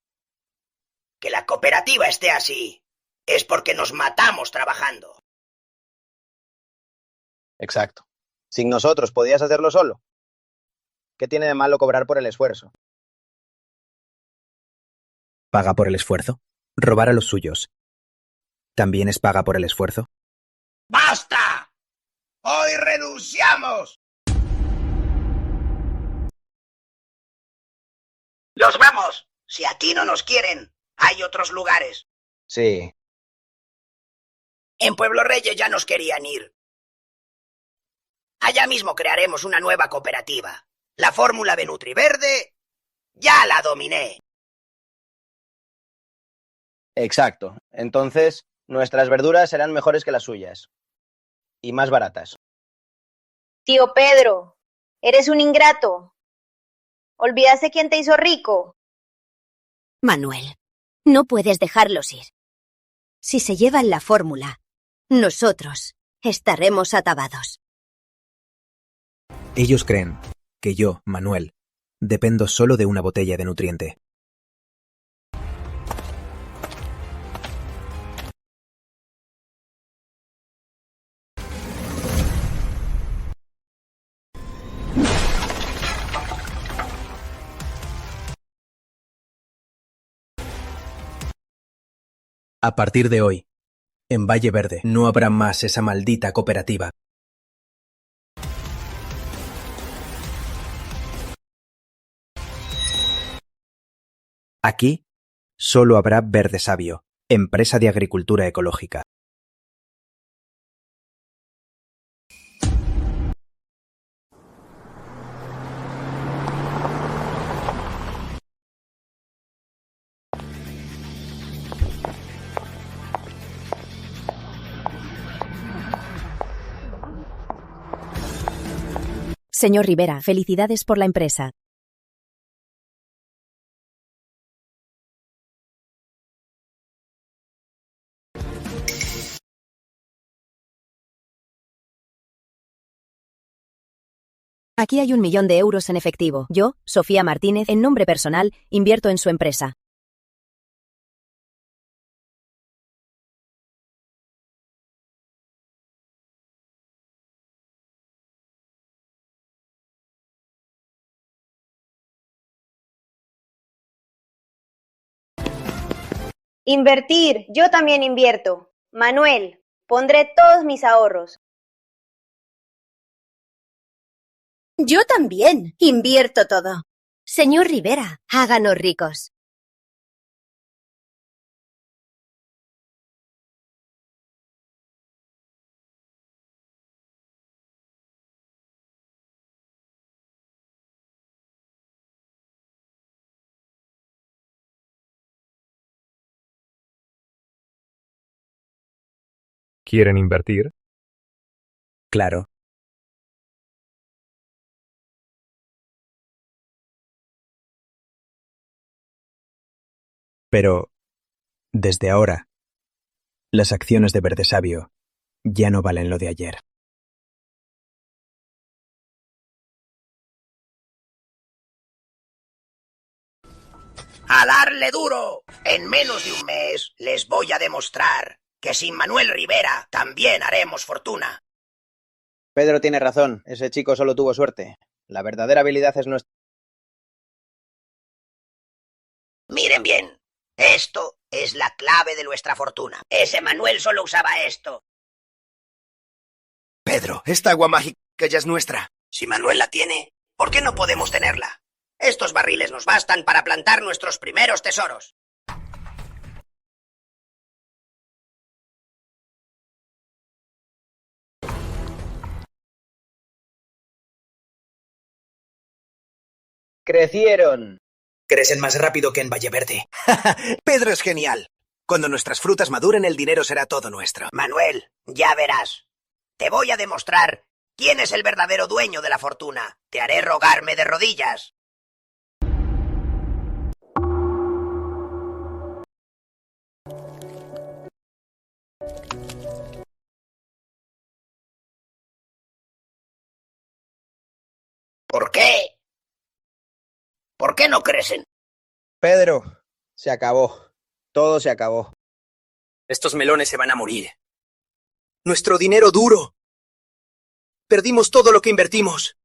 Que la cooperativa esté así es porque nos matamos trabajando. Exacto. Sin nosotros, ¿podías hacerlo solo? ¿Qué tiene de malo cobrar por el esfuerzo? ¿Paga por el esfuerzo? Robar a los suyos. ¿También es paga por el esfuerzo? ¡Basta! ¡Hoy renunciamos! ¡Los vamos! Si aquí no nos quieren, hay otros lugares. Sí. En Pueblo Reyes ya nos querían ir. Allá mismo crearemos una nueva cooperativa. La fórmula de Nutriverde ya la dominé. Exacto. Entonces, nuestras verduras serán mejores que las suyas. Y más baratas. Tío Pedro, eres un ingrato. ¿Olvidaste quién te hizo rico? Manuel, no puedes dejarlos ir. Si se llevan la fórmula, nosotros estaremos atabados. Ellos creen que yo, Manuel, dependo solo de una botella de nutriente. A partir de hoy, en Valle Verde no habrá más esa maldita cooperativa. Aquí solo habrá Verde Sabio, empresa de agricultura ecológica. Señor Rivera, felicidades por la empresa. Aquí hay 1 millón de euros en efectivo. Yo, Sofía Martínez, en nombre personal, invierto en su empresa. Invertir, yo también invierto. Manuel, pondré todos mis ahorros. Yo también invierto todo. Señor Rivera, háganos ricos. ¿Quieren invertir? Claro. Pero, desde ahora, las acciones de Verde Sabio ya no valen lo de ayer. ¡A darle duro! En menos de un mes les voy a demostrar que sin Manuel Rivera también haremos fortuna. Pedro tiene razón, ese chico solo tuvo suerte. La verdadera habilidad es nuestra. Miren bien, esto es la clave de nuestra fortuna. Ese Manuel solo usaba esto. Pedro, esta agua mágica ya es nuestra. Si Manuel la tiene, ¿por qué no podemos tenerla? Estos barriles nos bastan para plantar nuestros primeros tesoros. ¡Crecieron! Crecen más rápido que en Valle Verde. Pedro es genial. Cuando nuestras frutas maduren, el dinero será todo nuestro. Manuel, ya verás. Te voy a demostrar quién es el verdadero dueño de la fortuna. Te haré rogarme de rodillas. ¿Por qué? ¿Por qué no crecen? Pedro, se acabó. Todo se acabó. Estos melones se van a morir. ¡Nuestro dinero duro! Perdimos todo lo que invertimos.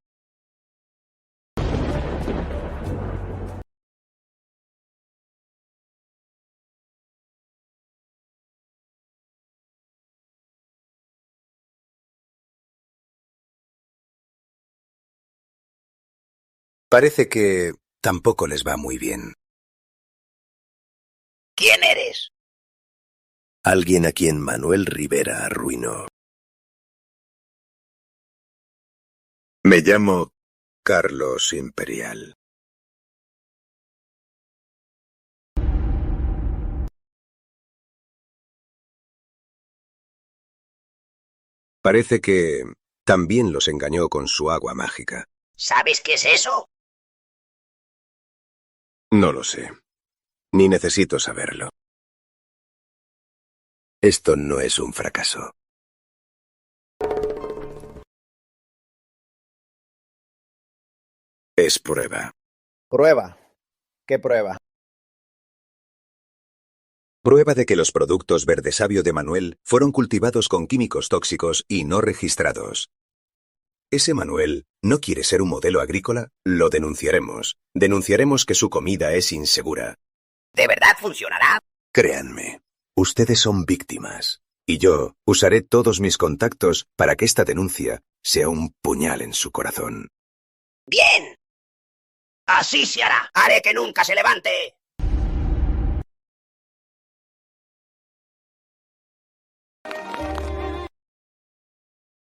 Parece que tampoco les va muy bien. ¿Quién eres? Alguien a quien Manuel Rivera arruinó. Me llamo Carlos Imperial. Parece que también los engañó con su agua mágica. ¿Sabes qué es eso? No lo sé. Ni necesito saberlo. Esto no es un fracaso. Es prueba. ¿Prueba? ¿Qué prueba? Prueba de que los productos Verde Sabio de Manuel fueron cultivados con químicos tóxicos y no registrados. ¿Ese Manuel no quiere ser un modelo agrícola? Lo denunciaremos. Denunciaremos que su comida es insegura. ¿De verdad funcionará? Créanme, ustedes son víctimas. Y yo usaré todos mis contactos para que esta denuncia sea un puñal en su corazón. ¡Bien! Así se hará. Haré que nunca se levante.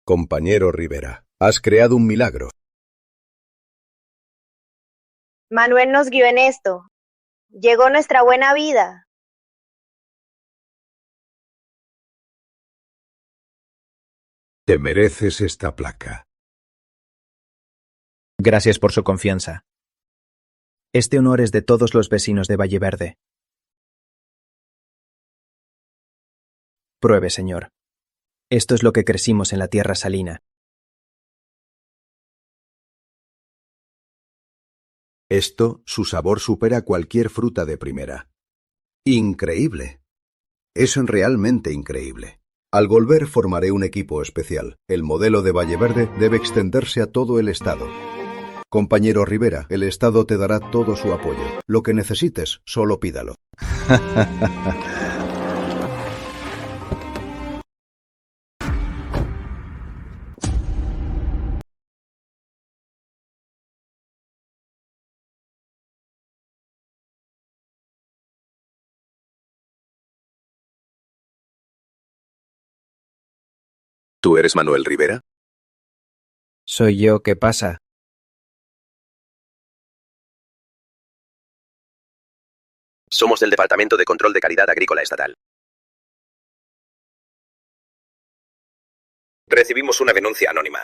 Compañero Rivera, has creado un milagro. Manuel nos guió en esto. Llegó nuestra buena vida. Te mereces esta placa. Gracias por su confianza. Este honor es de todos los vecinos de Valle Verde. Pruebe, señor. Esto es lo que crecimos en la tierra salina. Esto, su sabor supera cualquier fruta de primera. Increíble. Es realmente increíble. Al volver formaré un equipo especial. El modelo de Valle Verde debe extenderse a todo el estado. Compañero Rivera, el estado te dará todo su apoyo. Lo que necesites, solo pídalo. ¿Tú eres Manuel Rivera? ¿Soy yo? ¿Qué pasa? Somos del Departamento de Control de Calidad Agrícola Estatal. Recibimos una denuncia anónima.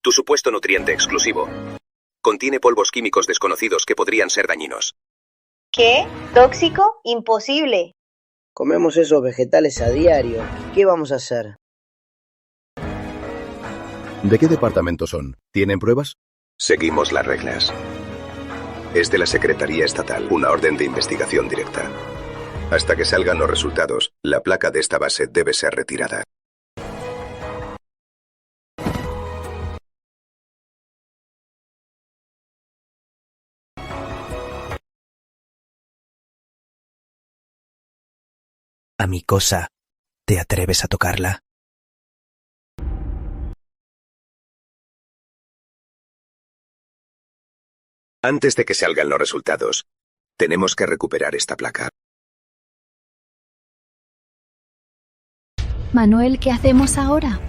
Tu supuesto nutriente exclusivo contiene polvos químicos desconocidos que podrían ser dañinos. ¿Qué? ¿Tóxico? Imposible. Comemos esos vegetales a diario. ¿Qué vamos a hacer? ¿De qué departamento son? ¿Tienen pruebas? Seguimos las reglas. Es de la Secretaría Estatal, una orden de investigación directa. Hasta que salgan los resultados, la placa de esta base debe ser retirada. A mi cosa, ¿te atreves a tocarla? Antes de que salgan los resultados, tenemos que recuperar esta placa. Manuel, ¿qué hacemos ahora?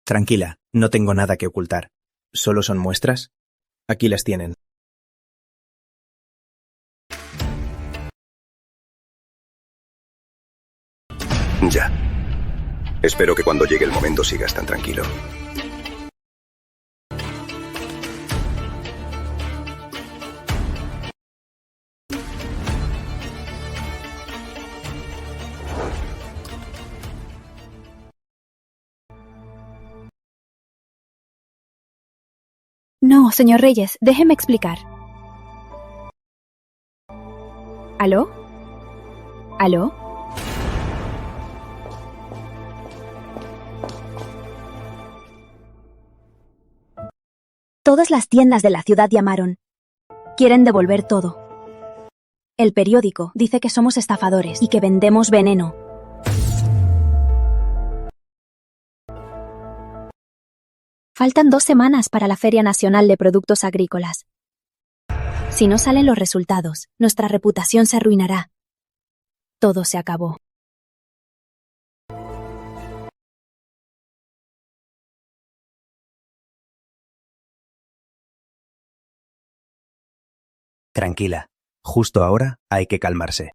Tranquila, no tengo nada que ocultar. ¿Solo son muestras? Aquí las tienen. Ya. Espero que cuando llegue el momento sigas tan tranquilo. No, señor Reyes, déjeme explicar. ¿Aló? ¿Aló? Todas las tiendas de la ciudad llamaron. Quieren devolver todo. El periódico dice que somos estafadores y que vendemos veneno. Faltan 2 semanas para la Feria Nacional de Productos Agrícolas. Si no salen los resultados, nuestra reputación se arruinará. Todo se acabó. Tranquila. Justo ahora hay que calmarse.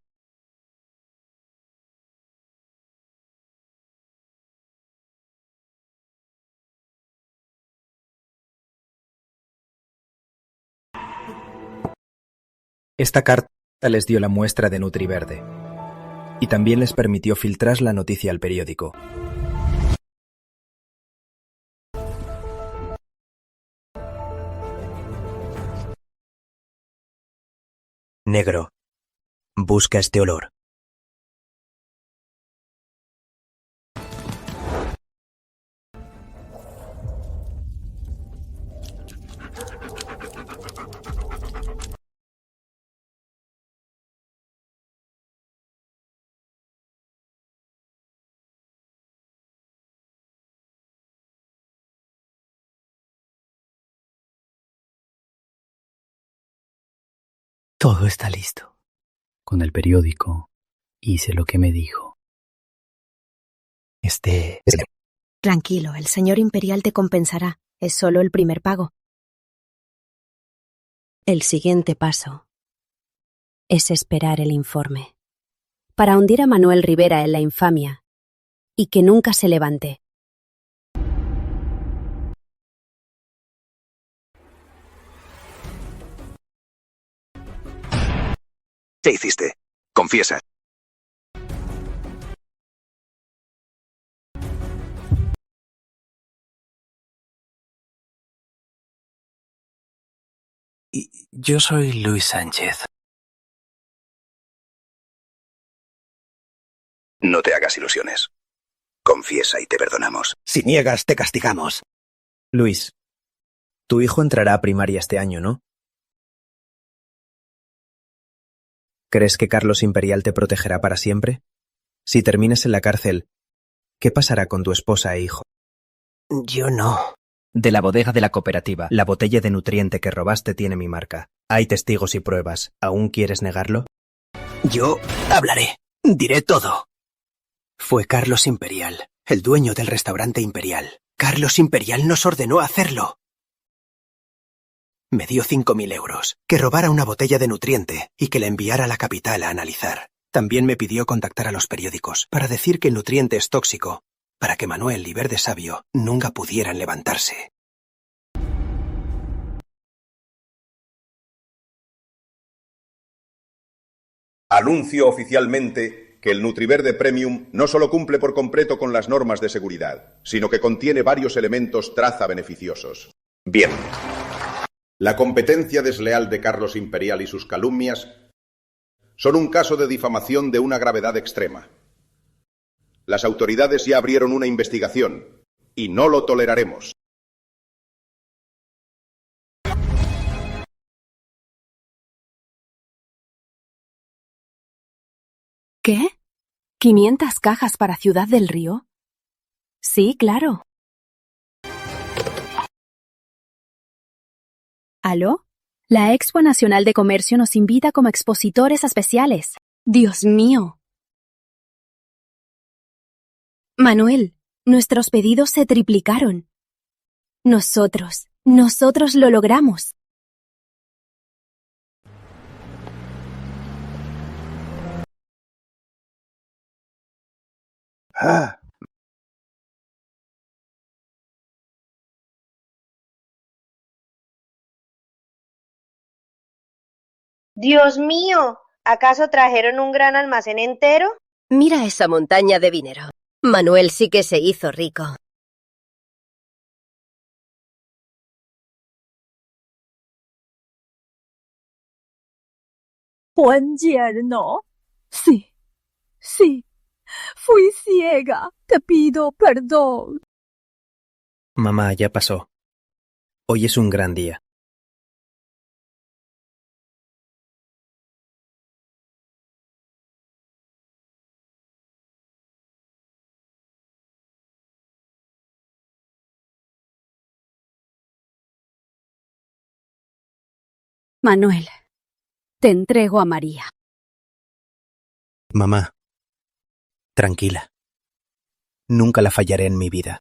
Esta carta les dio la muestra de Nutriverde y también les permitió filtrar la noticia al periódico. Negro, busca este olor. Todo está listo. Con el periódico hice lo que me dijo. Tranquilo, el señor Imperial te compensará. Es solo el primer pago. El siguiente paso es esperar el informe. Para hundir a Manuel Rivera en la infamia y que nunca se levante. ¿Qué hiciste? Confiesa. Yo soy Luis Sánchez. No te hagas ilusiones. Confiesa y te perdonamos. Si niegas, te castigamos. Luis, tu hijo entrará a primaria este año, ¿no? ¿Crees que Carlos Imperial te protegerá para siempre? Si terminas en la cárcel, ¿qué pasará con tu esposa e hijo? Yo no. De la bodega de la cooperativa, la botella de nutriente que robaste tiene mi marca. Hay testigos y pruebas. ¿Aún quieres negarlo? Yo hablaré. Diré todo. Fue Carlos Imperial, el dueño del restaurante Imperial. Carlos Imperial nos ordenó hacerlo. Me dio 5.000 euros, que robara una botella de nutriente y que la enviara a la capital a analizar. También me pidió contactar a los periódicos para decir que el nutriente es tóxico, para que Manuel y Verde Sabio nunca pudieran levantarse. Anuncio oficialmente que el Nutriverde Premium no solo cumple por completo con las normas de seguridad, sino que contiene varios elementos traza beneficiosos. Bien. La competencia desleal de Carlos Imperial y sus calumnias son un caso de difamación de una gravedad extrema. Las autoridades ya abrieron una investigación y no lo toleraremos. ¿Qué? ¿500 cajas para Ciudad del Río? Sí, claro. ¿Aló? La Expo Nacional de Comercio nos invita como expositores especiales. ¡Dios mío! Manuel, nuestros pedidos se triplicaron. Nosotros lo logramos. Dios mío, ¿acaso trajeron un gran almacén entero? Mira esa montaña de dinero. Manuel sí que se hizo rico. Buen yerno. Sí, sí. Fui ciega. Te pido perdón. Mamá, ya pasó. Hoy es un gran día. Manuel, te entrego a María. Mamá, tranquila. Nunca la fallaré en mi vida.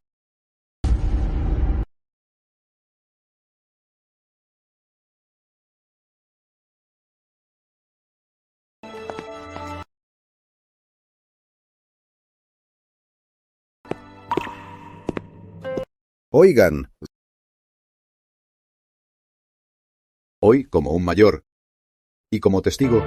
Oigan. Hoy, como un mayor y como testigo,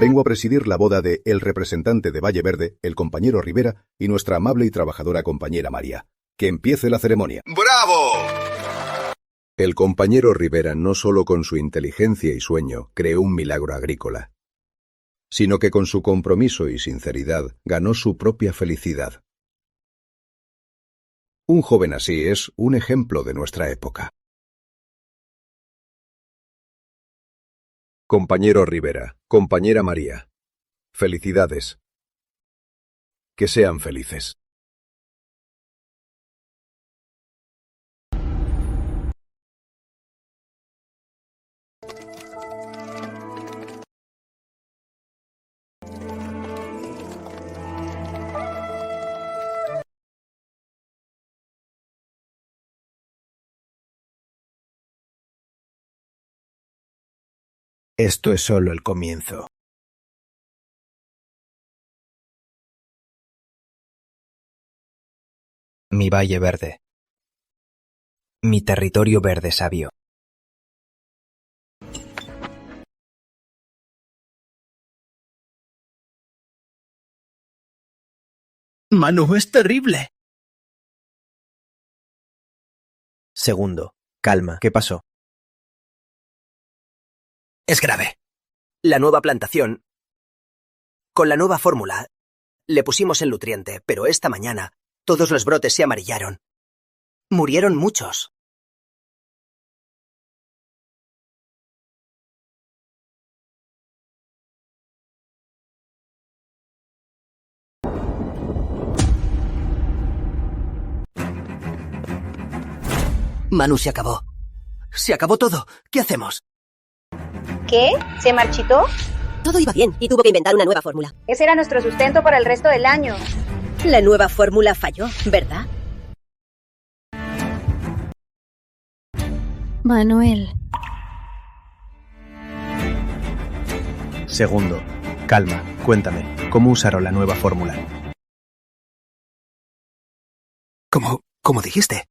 vengo a presidir la boda de el representante de Valle Verde, el compañero Rivera, y nuestra amable y trabajadora compañera María. Que empiece la ceremonia. ¡Bravo! El compañero Rivera no solo con su inteligencia y sueño creó un milagro agrícola, sino que con su compromiso y sinceridad ganó su propia felicidad. Un joven así es un ejemplo de nuestra época. Compañero Rivera, compañera María, felicidades. Que sean felices. Esto es solo el comienzo. Mi Valle Verde. Mi territorio verde sabio. Manu, es terrible. Segundo, calma, ¿qué pasó? Es grave. La nueva plantación, con la nueva fórmula, le pusimos el nutriente, pero esta mañana todos los brotes se amarillaron. Murieron muchos. Manu, se acabó. Se acabó todo. ¿Qué hacemos? ¿Qué? ¿Se marchitó? Todo iba bien y tuvo que inventar una nueva fórmula. Ese era nuestro sustento para el resto del año. La nueva fórmula falló, ¿verdad? Manuel. Segundo, calma, cuéntame, ¿cómo usaron la nueva fórmula? ¿Cómo dijiste?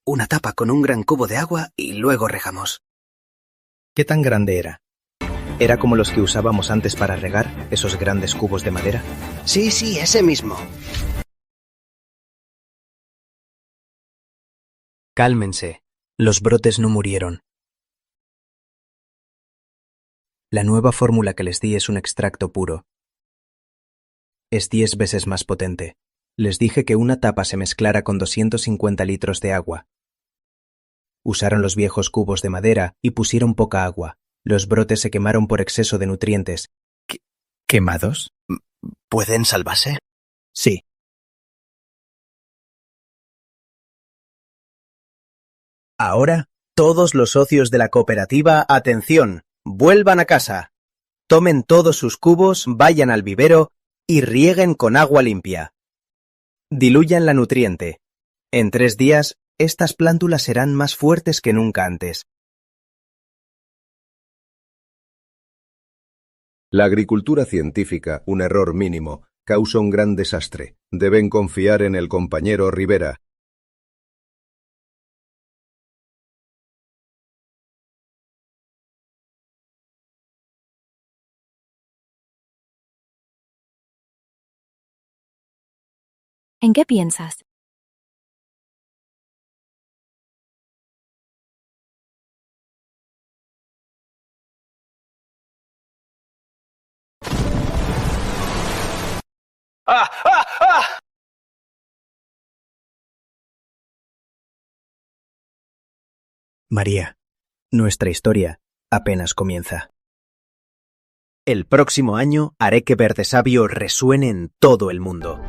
Una tapa con un gran cubo de agua y luego regamos. ¿Qué tan grande era? ¿Era como los que usábamos antes para regar, esos grandes cubos de madera? Sí, ese mismo. Cálmense, los brotes no murieron. La nueva fórmula que les di es un extracto puro. Es 10 veces más potente. Les dije que una tapa se mezclara con 250 litros de agua. Usaron los viejos cubos de madera y pusieron poca agua. Los brotes se quemaron por exceso de nutrientes. ¿Quemados? ¿Pueden salvarse? Sí. Ahora, todos los socios de la cooperativa, atención, vuelvan a casa. Tomen todos sus cubos, vayan al vivero y rieguen con agua limpia. Diluyan la nutriente. En 3 días, estas plántulas serán más fuertes que nunca antes. La agricultura científica, un error mínimo, causa un gran desastre. Deben confiar en el compañero Rivera. ¿En qué piensas? ¡Ah, ah, ah! María, nuestra historia apenas comienza. El próximo año haré que Verde Sabio resuene en todo el mundo.